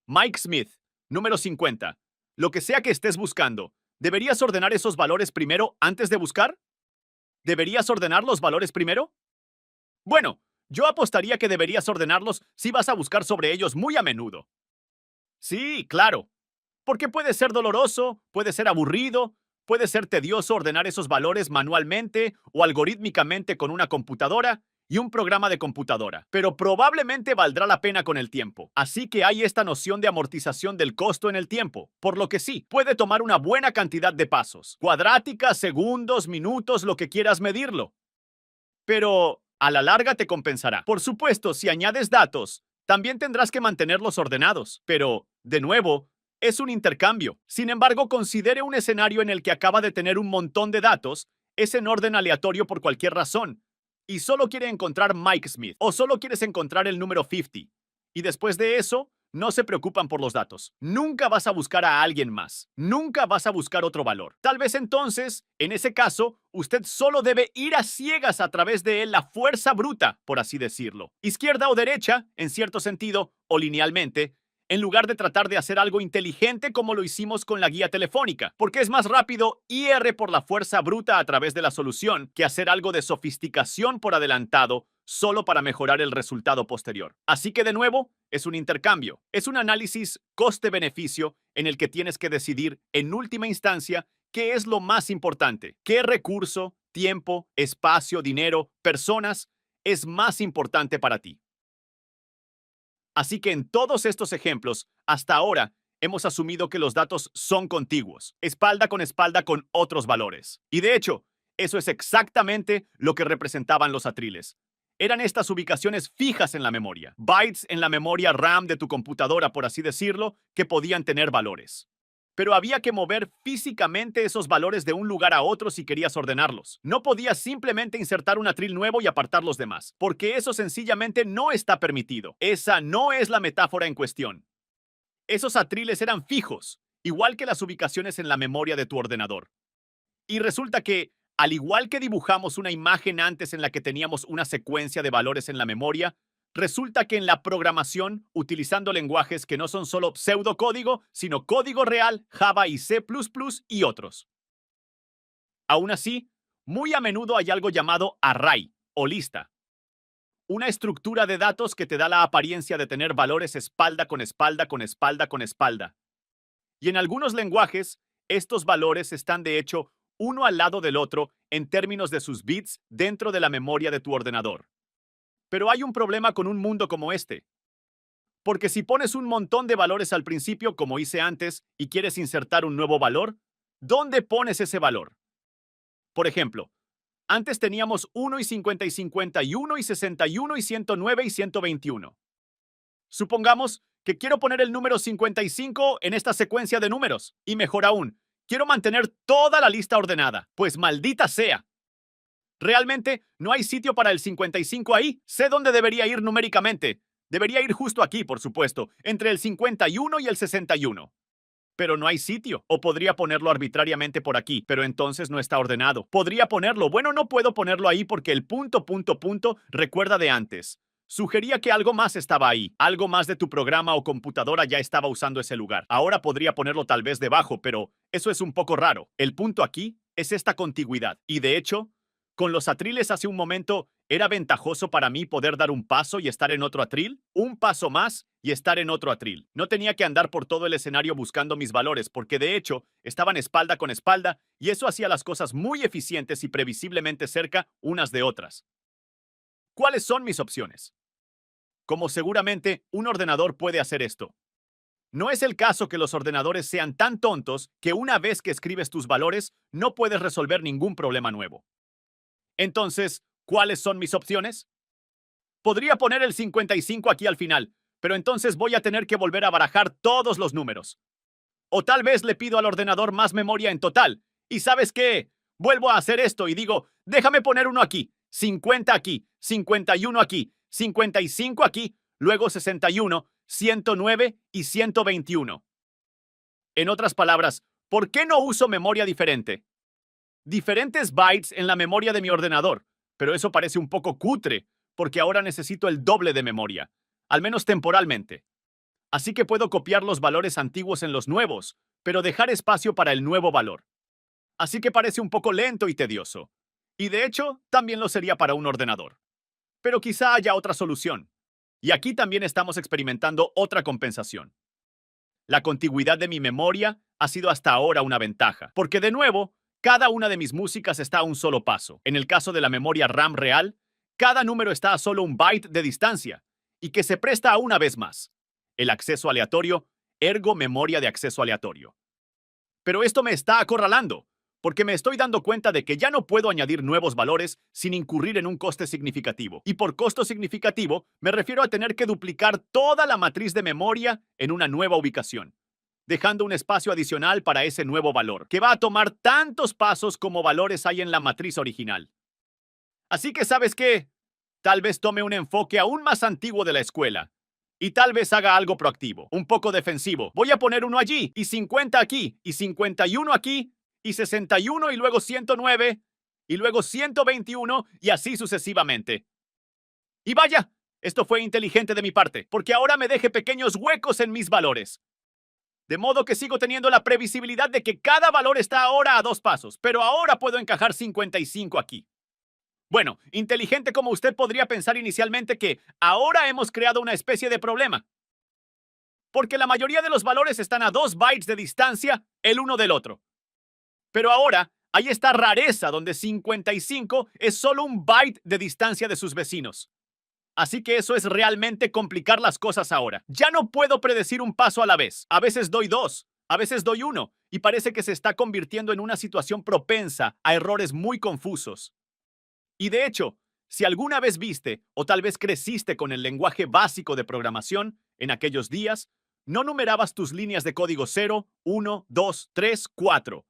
Mike Smith, número 50. Lo que sea que estés buscando, ¿deberías ordenar esos valores primero antes de buscar? ¿Deberías ordenar los valores primero? Bueno, yo apostaría que deberías ordenarlos si vas a buscar sobre ellos muy a menudo. Sí, claro. Porque puede ser doloroso, puede ser aburrido, puede ser tedioso ordenar esos valores manualmente o algorítmicamente con una computadora y un programa de computadora, pero probablemente valdrá la pena con el tiempo. Así que hay esta noción de amortización del costo en el tiempo, por lo que sí, puede tomar una buena cantidad de pasos, cuadráticas, segundos, minutos, lo que quieras medirlo. Pero a la larga te compensará. Por supuesto, si añades datos, también tendrás que mantenerlos ordenados, pero, de nuevo, es un intercambio. Sin embargo, considere un escenario en el que acaba de tener un montón de datos, es en orden aleatorio por cualquier razón, y solo quiere encontrar Mike Smith, o solo quieres encontrar el número 50. Y después de eso, no se preocupan por los datos. Nunca vas a buscar a alguien más. Nunca vas a buscar otro valor. Tal vez entonces, en ese caso, usted solo debe ir a ciegas a través de él, la fuerza bruta, por así decirlo. Izquierda o derecha, en cierto sentido, o linealmente, en lugar de tratar de hacer algo inteligente como lo hicimos con la guía telefónica, porque es más rápido ir por la fuerza bruta a través de la solución que hacer algo de sofisticación por adelantado solo para mejorar el resultado posterior. Así que de nuevo, es un intercambio, es un análisis coste-beneficio en el que tienes que decidir en última instancia qué es lo más importante, qué recurso, tiempo, espacio, dinero, personas es más importante para ti. Así que en todos estos ejemplos, hasta ahora, hemos asumido que los datos son contiguos, espalda con otros valores. Y de hecho, eso es exactamente lo que representaban los atriles. Eran estas ubicaciones fijas en la memoria, bytes en la memoria RAM de tu computadora, por así decirlo, que podían tener valores. Pero había que mover físicamente esos valores de un lugar a otro si querías ordenarlos. No podías simplemente insertar un atril nuevo y apartar los demás, porque eso sencillamente no está permitido. Esa no es la metáfora en cuestión. Esos atriles eran fijos, igual que las ubicaciones en la memoria de tu ordenador. Y resulta que, al igual que dibujamos una imagen antes en la que teníamos una secuencia de valores en la memoria, resulta que en la programación, utilizando lenguajes que no son solo pseudocódigo, sino código real, Java y C++ y otros. Aún así, muy a menudo hay algo llamado array o lista, una estructura de datos que te da la apariencia de tener valores espalda con espalda con espalda con espalda. Y en algunos lenguajes, estos valores están de hecho uno al lado del otro en términos de sus bits dentro de la memoria de tu ordenador. Pero hay un problema con un mundo como este. Porque si pones un montón de valores al principio, como hice antes, y quieres insertar un nuevo valor, ¿dónde pones ese valor? Por ejemplo, antes teníamos 1 y 50 y 51 y 61 y 109 y 121. Supongamos que quiero poner el número 55 en esta secuencia de números. Y mejor aún, quiero mantener toda la lista ordenada. Pues maldita sea. Realmente no hay sitio para el 55 ahí. Sé dónde debería ir numéricamente. Debería ir justo aquí, por supuesto, entre el 51 y el 61. Pero no hay sitio. O podría ponerlo arbitrariamente por aquí, pero entonces no está ordenado. Podría ponerlo. Bueno, no puedo ponerlo ahí porque el punto recuerda de antes. Sugería que algo más estaba ahí. Algo más de tu programa o computadora ya estaba usando ese lugar. Ahora podría ponerlo tal vez debajo, pero eso es un poco raro. El punto aquí es esta contigüidad. Y de hecho, con los atriles hace un momento, ¿era ventajoso para mí poder dar un paso y estar en otro atril? Un paso más y estar en otro atril. No tenía que andar por todo el escenario buscando mis valores, porque de hecho estaban espalda con espalda y eso hacía las cosas muy eficientes y previsiblemente cerca unas de otras. ¿Cuáles son mis opciones? como seguramente un ordenador puede hacer esto. No es el caso que los ordenadores sean tan tontos que una vez que escribes tus valores no puedes resolver ningún problema nuevo. Entonces, ¿cuáles son mis opciones? Podría poner el 55 aquí al final, pero entonces voy a tener que volver a barajar todos los números. O tal vez le pido al ordenador más memoria en total. ¿Y sabes qué? Vuelvo a hacer esto y digo, déjame poner uno aquí, 50 aquí, 51 aquí, 55 aquí, luego 61, 109 y 121. En otras palabras, ¿por qué no uso memoria diferente? Diferentes bytes en la memoria de mi ordenador, pero eso parece un poco cutre, porque ahora necesito el doble de memoria, al menos temporalmente. Así que puedo copiar los valores antiguos en los nuevos, pero dejar espacio para el nuevo valor. Así que parece un poco lento y tedioso. Y de hecho, también lo sería para un ordenador. Pero quizá haya otra solución. Y aquí también estamos experimentando otra compensación. La contigüidad de mi memoria ha sido hasta ahora una ventaja, porque de nuevo, cada una de mis músicas está a un solo paso. En el caso de la memoria RAM real, cada número está a solo un byte de distancia, y que se presta a una vez más. El acceso aleatorio, ergo memoria de acceso aleatorio. Pero esto me está acorralando, porque me estoy dando cuenta de que ya no puedo añadir nuevos valores sin incurrir en un coste significativo. Y por costo significativo, me refiero a tener que duplicar toda la matriz de memoria en una nueva ubicación, dejando un espacio adicional para ese nuevo valor, que va a tomar tantos pasos como valores hay en la matriz original. Así que, ¿sabes qué? Tal vez tome un enfoque aún más antiguo de la escuela. Y tal vez haga algo proactivo, un poco defensivo. Voy a poner uno allí, y 50 aquí, y 51 aquí, y 61, y luego 109, y luego 121, y así sucesivamente. Y vaya, esto fue inteligente de mi parte, porque ahora me deje pequeños huecos en mis valores. De modo que sigo teniendo la previsibilidad de que cada valor está ahora a 2 pasos, pero ahora puedo encajar 55 aquí. Bueno, inteligente como usted podría pensar inicialmente que ahora hemos creado una especie de problema. Porque la mayoría de los valores están a 2 bytes de distancia el uno del otro. Pero ahora hay esta rareza donde 55 es solo un byte de distancia de sus vecinos. Así que eso es realmente complicar las cosas ahora. Ya no puedo predecir un paso a la vez. A veces doy 2, a veces doy 1, y parece que se está convirtiendo en una situación propensa a errores muy confusos. Y de hecho, si alguna vez viste o tal vez creciste con el lenguaje básico de programación en aquellos días, no numerabas tus líneas de código 0, 1, 2, 3, 4.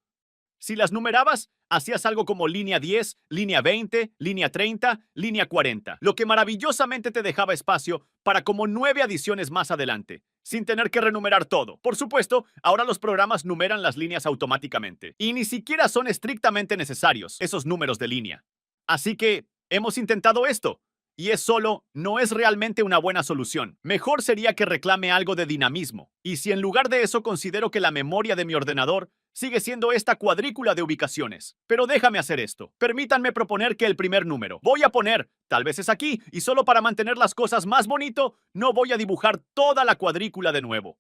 Si las numerabas, hacías algo como línea 10, línea 20, línea 30, línea 40, lo que maravillosamente te dejaba espacio para como 9 adiciones más adelante, sin tener que renumerar todo. Por supuesto, ahora los programas numeran las líneas automáticamente, y ni siquiera son estrictamente necesarios esos números de línea. Así que hemos intentado esto, y no es realmente una buena solución. Mejor sería que reclame algo de dinamismo. Y si en lugar de eso considero que la memoria de mi ordenador sigue siendo esta cuadrícula de ubicaciones. Pero déjame hacer esto. Permítanme proponer que el primer número voy a poner, tal vez es aquí, y solo para mantener las cosas más bonito, no voy a dibujar toda la cuadrícula de nuevo.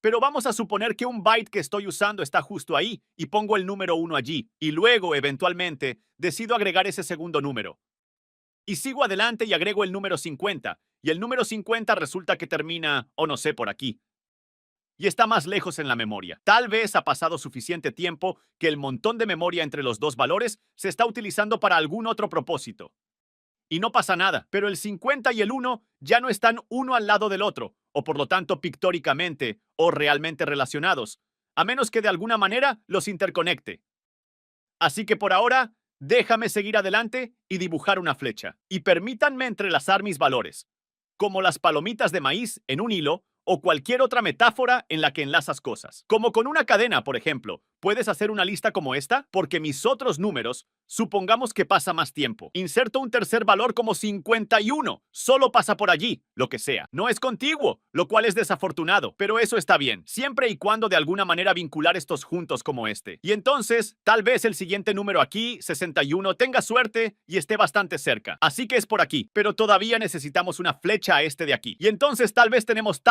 Pero vamos a suponer que un byte que estoy usando está justo ahí y pongo el número 1 allí, y luego, eventualmente, decido agregar ese segundo número. Y sigo adelante y agrego el número 50, y el número 50 resulta que termina, o no sé, por aquí. Y está más lejos en la memoria. Tal vez ha pasado suficiente tiempo que el montón de memoria entre los dos valores se está utilizando para algún otro propósito. Y no pasa nada, pero el 50 y el 1 ya no están uno al lado del otro, o por lo tanto pictóricamente o realmente relacionados, a menos que de alguna manera los interconecte. Así que por ahora, déjame seguir adelante y dibujar una flecha. Y permítanme entrelazar mis valores, como las palomitas de maíz en un hilo o cualquier otra metáfora en la que enlazas cosas. Como con una cadena, por ejemplo. ¿Puedes hacer una lista como esta? Porque mis otros números, supongamos que pasa más tiempo. Inserto un tercer valor como 51. Solo pasa por allí, lo que sea. No es contiguo, lo cual es desafortunado, pero eso está bien, siempre y cuando de alguna manera vincular estos juntos como este. Y entonces, tal vez el siguiente número aquí, 61, tenga suerte y esté bastante cerca. Así que es por aquí, pero todavía necesitamos una flecha a este de aquí. Y entonces tal vez tenemos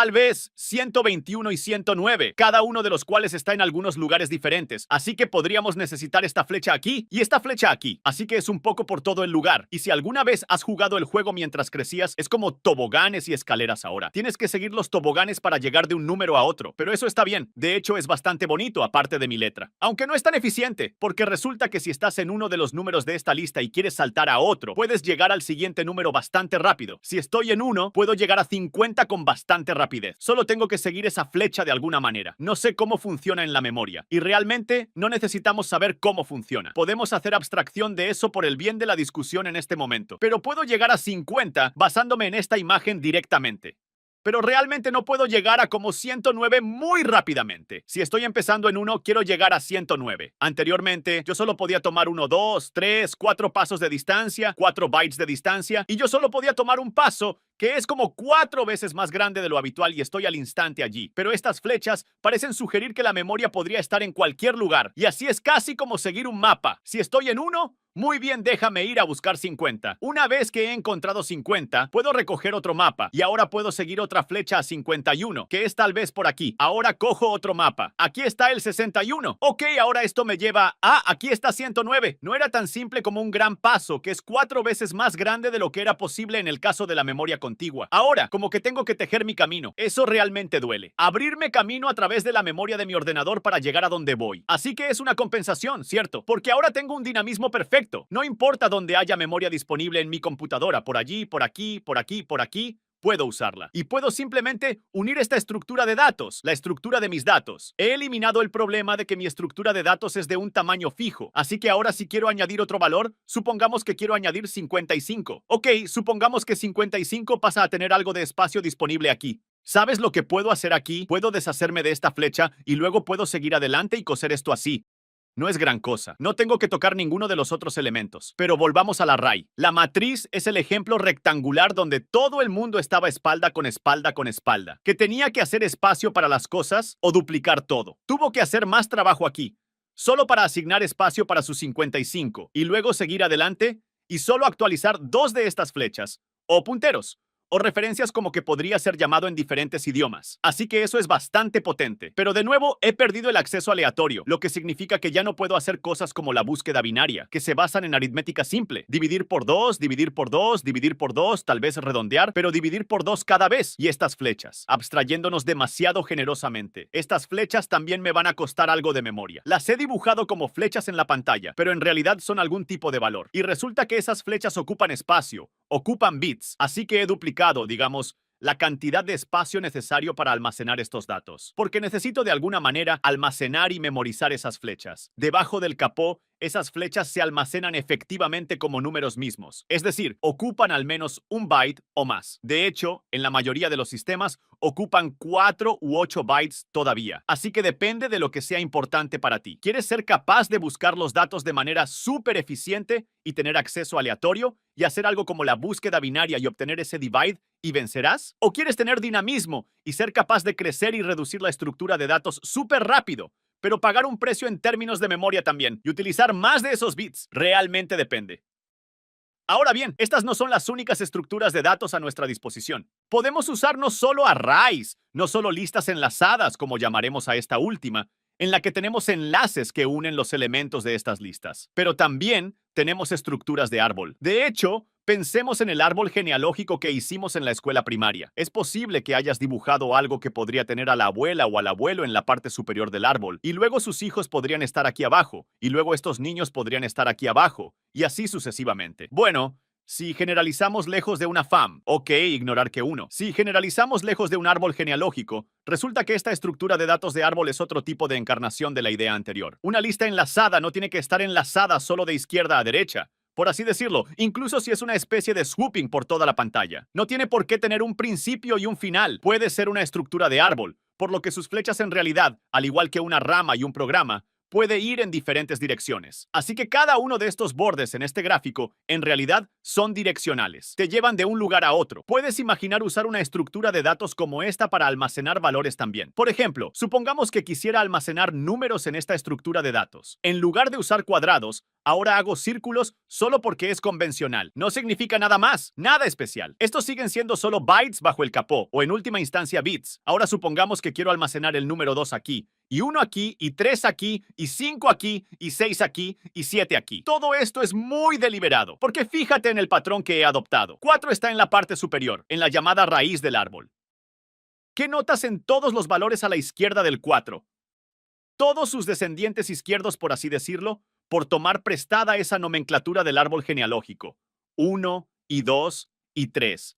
121 y 109, cada uno de los cuales está en algunos lugares diferentes. diferentes, así que podríamos necesitar esta flecha aquí y esta flecha aquí. Así que es un poco por todo el lugar. Y si alguna vez has jugado el juego mientras crecías, es como toboganes y escaleras ahora. Tienes que seguir los toboganes para llegar de un número a otro, pero eso está bien. De hecho, es bastante bonito, aparte de mi letra. Aunque no es tan eficiente, porque resulta que si estás en uno de los números de esta lista y quieres saltar a otro, puedes llegar al siguiente número bastante rápido. Si estoy en 1, puedo llegar a 50 con bastante rapidez. Solo tengo que seguir esa flecha de alguna manera. No sé cómo funciona en la memoria. Y realmente no necesitamos saber cómo funciona. Podemos hacer abstracción de eso por el bien de la discusión en este momento. Pero puedo llegar a 50 basándome en esta imagen directamente. Pero realmente no puedo llegar a como 109 muy rápidamente. Si estoy empezando en 1, quiero llegar a 109. Anteriormente, yo solo podía tomar 1, 2, 3, 4 pasos de distancia, 4 bytes de distancia, y yo solo podía tomar un paso que es como 4 veces más grande de lo habitual y estoy al instante allí. Pero estas flechas parecen sugerir que la memoria podría estar en cualquier lugar, y así es casi como seguir un mapa. Si estoy en 1, muy bien, déjame ir a buscar 50. Una vez que he encontrado 50, puedo recoger otro mapa y ahora puedo seguir otra flecha a 51, que es tal vez por aquí. Ahora cojo otro mapa. Aquí está el 61. Ok, ahora esto me lleva a... aquí está 109. No era tan simple como un gran paso, que es 4 veces más grande de lo que era posible en el caso de la memoria contigua. Ahora, como que tengo que tejer mi camino. Eso realmente duele. Abrirme camino a través de la memoria de mi ordenador para llegar a donde voy. Así que es una compensación, ¿cierto? Porque ahora tengo un dinamismo perfecto. No importa dónde haya memoria disponible en mi computadora, por allí, por aquí, por aquí, por aquí, puedo usarla. Y puedo simplemente unir esta estructura de datos, la estructura de mis datos. He eliminado el problema de que mi estructura de datos es de un tamaño fijo. Así que ahora si quiero añadir otro valor, supongamos que quiero añadir 55. Ok, supongamos que 55 pasa a tener algo de espacio disponible aquí. ¿Sabes lo que puedo hacer aquí? Puedo deshacerme de esta flecha y luego puedo seguir adelante y coser esto así. No es gran cosa. No tengo que tocar ninguno de los otros elementos. Pero volvamos al array. La matriz es el ejemplo rectangular donde todo el mundo estaba espalda con espalda con espalda. Que tenía que hacer espacio para las cosas o duplicar todo. Tuvo que hacer más trabajo aquí. Solo para asignar espacio para sus 55 y luego seguir adelante y solo actualizar 2 de estas flechas o punteros. O referencias como que podría ser llamado en diferentes idiomas. Así que eso es bastante potente. Pero de nuevo, he perdido el acceso aleatorio, lo que significa que ya no puedo hacer cosas como la búsqueda binaria, que se basan en aritmética simple. Dividir por 2, dividir por 2, dividir por 2, tal vez redondear, pero dividir por 2 cada vez. Y estas flechas, abstrayéndonos demasiado generosamente. Estas flechas también me van a costar algo de memoria. Las he dibujado como flechas en la pantalla, pero en realidad son algún tipo de valor. Y resulta que esas flechas ocupan espacio, ocupan bits, así que he duplicado, digamos, la cantidad de espacio necesario para almacenar estos datos, porque necesito de alguna manera almacenar y memorizar esas flechas. Debajo del capó, esas flechas se almacenan efectivamente como números mismos, es decir, ocupan al menos un byte o más. De hecho, en la mayoría de los sistemas, ocupan 4 u 8 bytes todavía. Así que depende de lo que sea importante para ti. ¿Quieres ser capaz de buscar los datos de manera súper eficiente y tener acceso aleatorio y hacer algo como la búsqueda binaria y obtener ese divide y vencerás? ¿O quieres tener dinamismo y ser capaz de crecer y reducir la estructura de datos súper rápido, pero pagar un precio en términos de memoria también y utilizar más de esos bits? Realmente depende. Ahora bien, estas no son las únicas estructuras de datos a nuestra disposición. Podemos usar no solo arrays, no solo listas enlazadas, como llamaremos a esta última, en la que tenemos enlaces que unen los elementos de estas listas, pero también tenemos estructuras de árbol. De hecho, pensemos en el árbol genealógico que hicimos en la escuela primaria. Es posible que hayas dibujado algo que podría tener a la abuela o al abuelo en la parte superior del árbol, y luego sus hijos podrían estar aquí abajo, y luego estos niños podrían estar aquí abajo, y así sucesivamente. Bueno, si generalizamos lejos de una FAM, ok, ignorar que uno. Si generalizamos lejos de un árbol genealógico, resulta que esta estructura de datos de árbol es otro tipo de encarnación de la idea anterior. Una lista enlazada no tiene que estar enlazada solo de izquierda a derecha, por así decirlo, incluso si es una especie de swooping por toda la pantalla. No tiene por qué tener un principio y un final. Puede ser una estructura de árbol, por lo que sus flechas en realidad, al igual que una rama y un programa, puede ir en diferentes direcciones. Así que cada uno de estos bordes en este gráfico, en realidad, son direccionales. Te llevan de un lugar a otro. Puedes imaginar usar una estructura de datos como esta para almacenar valores también. Por ejemplo, supongamos que quisiera almacenar números en esta estructura de datos. En lugar de usar cuadrados, ahora hago círculos solo porque es convencional. No significa nada más, nada especial. Estos siguen siendo solo bytes bajo el capó, o en última instancia bits. Ahora supongamos que quiero almacenar el número 2 aquí, y 1 aquí, y 3 aquí, y 5 aquí, y 6 aquí, y 7 aquí. Todo esto es muy deliberado, porque fíjate en el patrón que he adoptado. 4 está en la parte superior, en la llamada raíz del árbol. ¿Qué notas en todos los valores a la izquierda del 4? Todos sus descendientes izquierdos, por así decirlo, por tomar prestada esa nomenclatura del árbol genealógico. 1 y 2 y 3.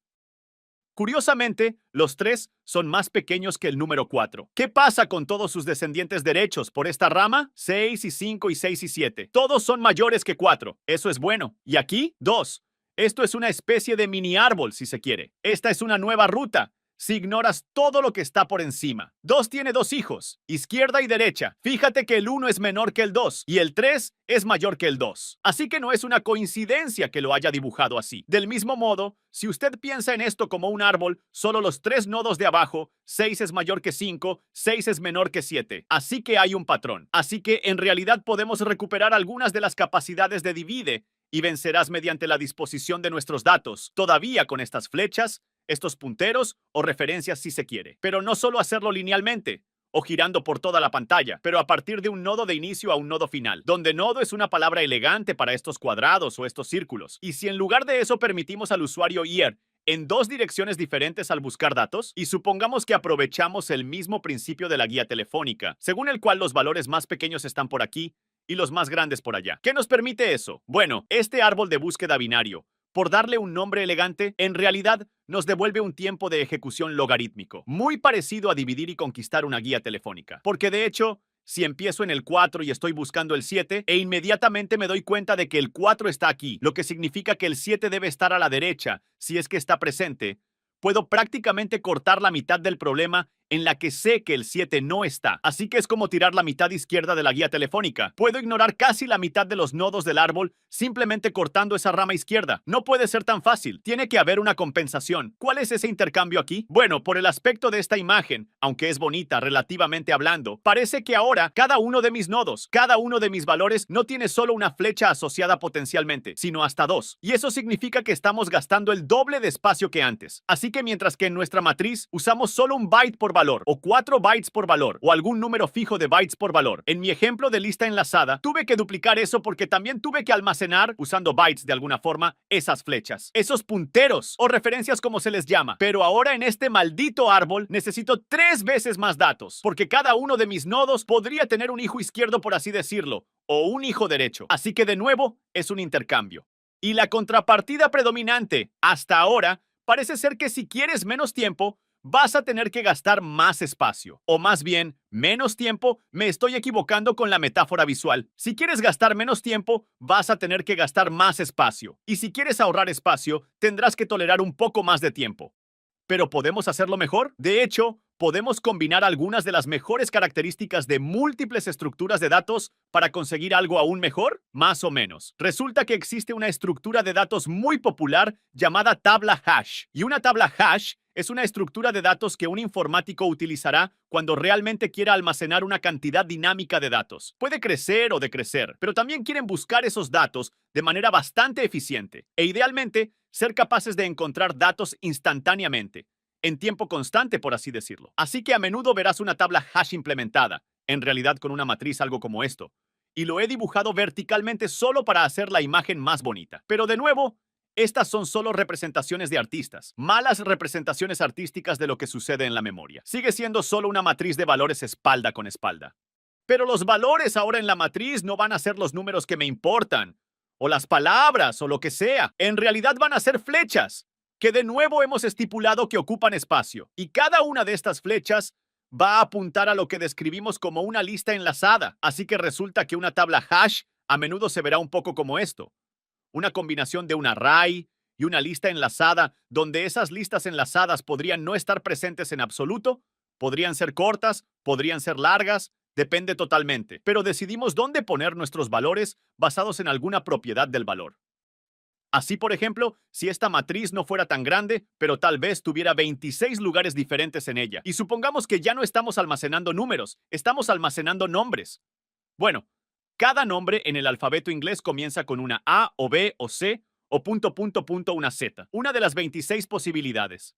Curiosamente, los 3 son más pequeños que el número 4. ¿Qué pasa con todos sus descendientes derechos por esta rama? 6 y 5 y 6 y 7. Todos son mayores que 4. Eso es bueno. ¿Y aquí? 2. Esto es una especie de mini árbol, si se quiere. Esta es una nueva ruta. Si ignoras todo lo que está por encima. 2 tiene 2 hijos, izquierda y derecha. Fíjate que el 1 es menor que el 2 y el 3 es mayor que el 2. Así que no es una coincidencia que lo haya dibujado así. Del mismo modo, si usted piensa en esto como un árbol, solo los 3 nodos de abajo, 6 es mayor que 5, 6 es menor que 7. Así que hay un patrón. Así que en realidad podemos recuperar algunas de las capacidades de divide y vencerás mediante la disposición de nuestros datos, todavía con estas flechas, estos punteros o referencias si se quiere. Pero no solo hacerlo linealmente o girando por toda la pantalla, pero a partir de un nodo de inicio a un nodo final, donde nodo es una palabra elegante para estos cuadrados o estos círculos. Y si en lugar de eso permitimos al usuario ir en 2 direcciones diferentes al buscar datos, y supongamos que aprovechamos el mismo principio de la guía telefónica, según el cual los valores más pequeños están por aquí y los más grandes por allá. ¿Qué nos permite eso? Bueno, este árbol de búsqueda binario, por darle un nombre elegante, en realidad nos devuelve un tiempo de ejecución logarítmico, muy parecido a dividir y conquistar una guía telefónica. Porque de hecho, si empiezo en el 4 y estoy buscando el 7, e inmediatamente me doy cuenta de que el 4 está aquí, lo que significa que el 7 debe estar a la derecha, si es que está presente, puedo prácticamente cortar la mitad del problema en la que sé que el 7 no está. Así que es como tirar la mitad izquierda de la guía telefónica. Puedo ignorar casi la mitad de los nodos del árbol simplemente cortando esa rama izquierda. No puede ser tan fácil. Tiene que haber una compensación. ¿Cuál es ese intercambio aquí? Bueno, por el aspecto de esta imagen, aunque es bonita relativamente hablando, parece que ahora cada uno de mis nodos, cada uno de mis valores no tiene solo una flecha asociada potencialmente, sino hasta 2. Y eso significa que estamos gastando el doble de espacio que antes. Así que mientras que en nuestra matriz usamos solo un byte por valor, o 4 bytes por valor, o algún número fijo de bytes por valor. En mi ejemplo de lista enlazada, tuve que duplicar eso porque también tuve que almacenar, usando bytes de alguna forma, esas flechas, esos punteros, o referencias como se les llama. Pero ahora en este maldito árbol necesito 3 veces más datos, porque cada uno de mis nodos podría tener un hijo izquierdo, por así decirlo, o un hijo derecho. Así que de nuevo, es un intercambio. Y la contrapartida predominante, hasta ahora, parece ser que si quieres menos tiempo, vas a tener que gastar más espacio. O más bien, menos tiempo. Me estoy equivocando con la metáfora visual. Si quieres gastar menos tiempo, vas a tener que gastar más espacio. Y si quieres ahorrar espacio, tendrás que tolerar un poco más de tiempo. ¿Pero podemos hacerlo mejor? De hecho, podemos combinar algunas de las mejores características de múltiples estructuras de datos para conseguir algo aún mejor, más o menos. Resulta que existe una estructura de datos muy popular llamada tabla hash. Y una tabla hash es una estructura de datos que un informático utilizará cuando realmente quiera almacenar una cantidad dinámica de datos. Puede crecer o decrecer, pero también quieren buscar esos datos de manera bastante eficiente e idealmente ser capaces de encontrar datos instantáneamente, en tiempo constante, por así decirlo. Así que a menudo verás una tabla hash implementada, en realidad con una matriz algo como esto, y lo he dibujado verticalmente solo para hacer la imagen más bonita. Pero de nuevo, estas son solo representaciones de artistas, malas representaciones artísticas de lo que sucede en la memoria. Sigue siendo solo una matriz de valores espalda con espalda. Pero los valores ahora en la matriz no van a ser los números que me importan, o las palabras, o lo que sea. En realidad van a ser flechas, que de nuevo hemos estipulado que ocupan espacio. Y cada una de estas flechas va a apuntar a lo que describimos como una lista enlazada. Así que resulta que una tabla hash a menudo se verá un poco como esto. Una combinación de un array y una lista enlazada, donde esas listas enlazadas podrían no estar presentes en absoluto, podrían ser cortas, podrían ser largas, depende totalmente. Pero decidimos dónde poner nuestros valores basados en alguna propiedad del valor. Así, por ejemplo, si esta matriz no fuera tan grande, pero tal vez tuviera 26 lugares diferentes en ella. Y supongamos que ya no estamos almacenando números, estamos almacenando nombres. Bueno, cada nombre en el alfabeto inglés comienza con una A o B o C o una Z, una de las 26 posibilidades.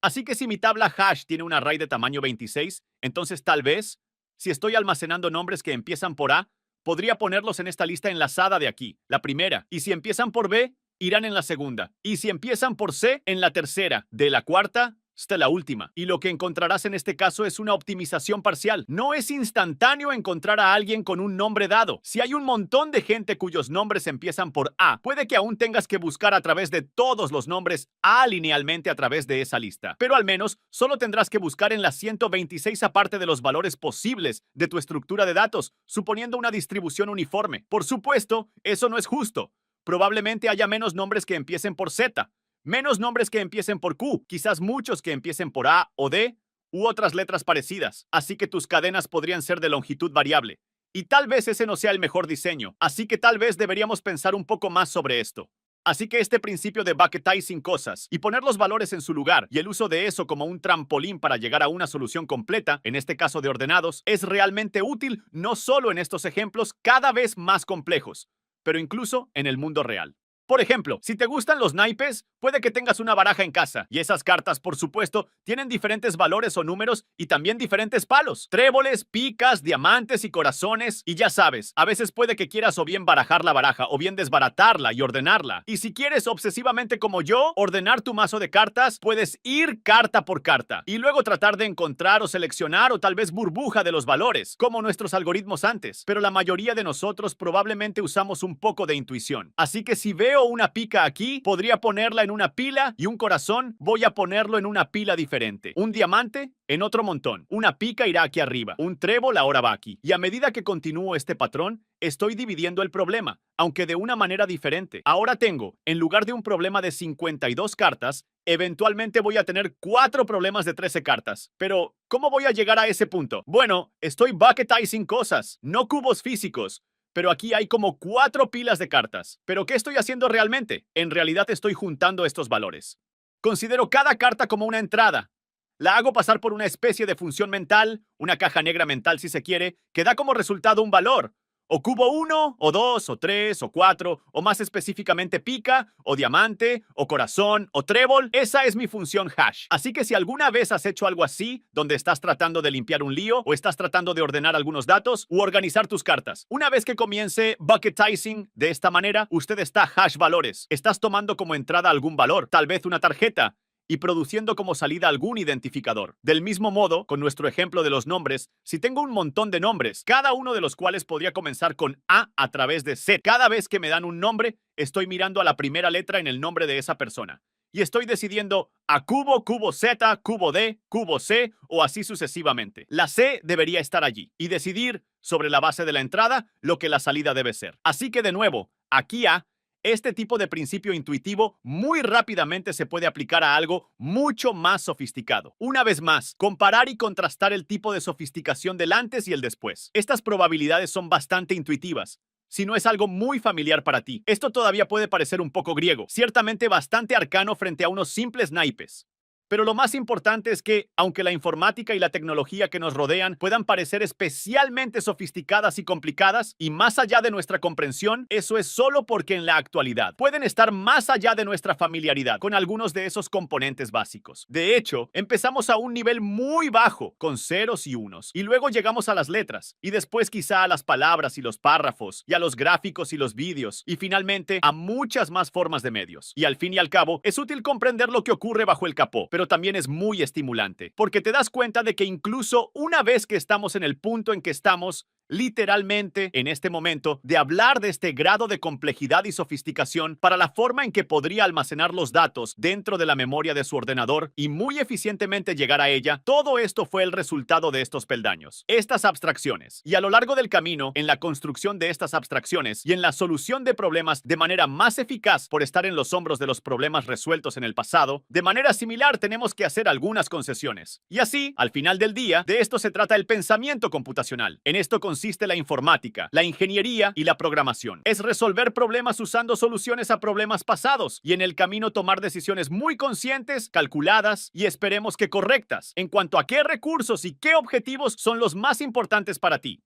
Así que si mi tabla hash tiene un array de tamaño 26, entonces tal vez Si estoy almacenando nombres que empiezan por A, podría ponerlos en esta lista enlazada de aquí, la primera. Y si empiezan por B, irán en la segunda. Y si empiezan por C, en la tercera. De la cuarta hasta la última. Y lo que encontrarás en este caso es una optimización parcial. No es instantáneo encontrar a alguien con un nombre dado. Si hay un montón de gente cuyos nombres empiezan por A, puede que aún tengas que buscar a través de todos los nombres A linealmente a través de esa lista. Pero al menos solo tendrás que buscar en las 126 aparte de los valores posibles de tu estructura de datos, suponiendo una distribución uniforme. Por supuesto, eso no es justo. Probablemente haya menos nombres que empiecen por Z, menos nombres que empiecen por Q, quizás muchos que empiecen por A o D u otras letras parecidas, así que tus cadenas podrían ser de longitud variable. Y tal vez ese no sea el mejor diseño, así que tal vez deberíamos pensar un poco más sobre esto. Así que este principio de bucketizing cosas y poner los valores en su lugar y el uso de eso como un trampolín para llegar a una solución completa, en este caso de ordenados, es realmente útil no solo en estos ejemplos cada vez más complejos, pero incluso en el mundo real. Por ejemplo, si te gustan los naipes, puede que tengas una baraja en casa, y esas cartas, por supuesto, tienen diferentes valores o números y también diferentes palos. Tréboles, picas, diamantes y corazones, y ya sabes, a veces puede que quieras o bien barajar la baraja o bien desbaratarla y ordenarla. Y si quieres obsesivamente como yo, ordenar tu mazo de cartas, puedes ir carta por carta, y luego tratar de encontrar o seleccionar o tal vez burbuja de los valores, como nuestros algoritmos antes. Pero la mayoría de nosotros probablemente usamos un poco de intuición. Así que si veo una pica aquí, podría ponerla en una pila, y un corazón voy a ponerlo en una pila diferente. Un diamante en otro montón. Una pica irá aquí arriba. Un trébol ahora va aquí. Y a medida que continúo este patrón, estoy dividiendo el problema, aunque de una manera diferente. Ahora tengo, en lugar de un problema de 52 cartas, eventualmente voy a tener 4 problemas de 13 cartas. Pero, ¿cómo voy a llegar a ese punto? Bueno, estoy bucketizing cosas, no cubos físicos. Pero aquí hay como 4 pilas de cartas. ¿Pero qué estoy haciendo realmente? En realidad estoy juntando estos valores. Considero cada carta como una entrada. La hago pasar por una especie de función mental, una caja negra mental si se quiere, que da como resultado un valor. O cubo 1, o 2, o 3, o 4, o más específicamente pica, o diamante, o corazón, o trébol. Esa es mi función hash. Así que si alguna vez has hecho algo así, donde estás tratando de limpiar un lío, o estás tratando de ordenar algunos datos, u organizar tus cartas, una vez que comience bucketizing de esta manera, usted está hash valores. Estás tomando como entrada algún valor, tal vez una tarjeta, y produciendo como salida algún identificador. Del mismo modo, con nuestro ejemplo de los nombres, si tengo un montón de nombres, cada uno de los cuales podría comenzar con A través de Z, cada vez que me dan un nombre, estoy mirando a la primera letra en el nombre de esa persona. Y estoy decidiendo a cubo, cubo Z, cubo D, cubo C o así sucesivamente. La C debería estar allí y decidir sobre la base de la entrada lo que la salida debe ser. Así que de nuevo, aquí A, este tipo de principio intuitivo muy rápidamente se puede aplicar a algo mucho más sofisticado. Una vez más, comparar y contrastar el tipo de sofisticación del antes y el después. Estas probabilidades son bastante intuitivas. Si no es algo muy familiar para ti, esto todavía puede parecer un poco griego, ciertamente bastante arcano frente a unos simples naipes. Pero lo más importante es que, aunque la informática y la tecnología que nos rodean puedan parecer especialmente sofisticadas y complicadas, y más allá de nuestra comprensión, eso es solo porque en la actualidad pueden estar más allá de nuestra familiaridad con algunos de esos componentes básicos. De hecho, empezamos a un nivel muy bajo, con ceros y unos, y luego llegamos a las letras, y después quizá a las palabras y los párrafos, y a los gráficos y los vídeos, y finalmente a muchas más formas de medios. Y al fin y al cabo, es útil comprender lo que ocurre bajo el capó, pero también es muy estimulante, porque te das cuenta de que incluso una vez que estamos en el punto en que estamos, literalmente, en este momento, de hablar de este grado de complejidad y sofisticación para la forma en que podría almacenar los datos dentro de la memoria de su ordenador y muy eficientemente llegar a ella, todo esto fue el resultado de estos peldaños, estas abstracciones. Y a lo largo del camino, en la construcción de estas abstracciones y en la solución de problemas de manera más eficaz por estar en los hombros de los problemas resueltos en el pasado, de manera similar tenemos que hacer algunas concesiones. Y así, al final del día, de esto se trata el pensamiento computacional. En esto consiste la informática, la ingeniería y la programación. Es resolver problemas usando soluciones a problemas pasados y en el camino tomar decisiones muy conscientes, calculadas y esperemos que correctas en cuanto a qué recursos y qué objetivos son los más importantes para ti.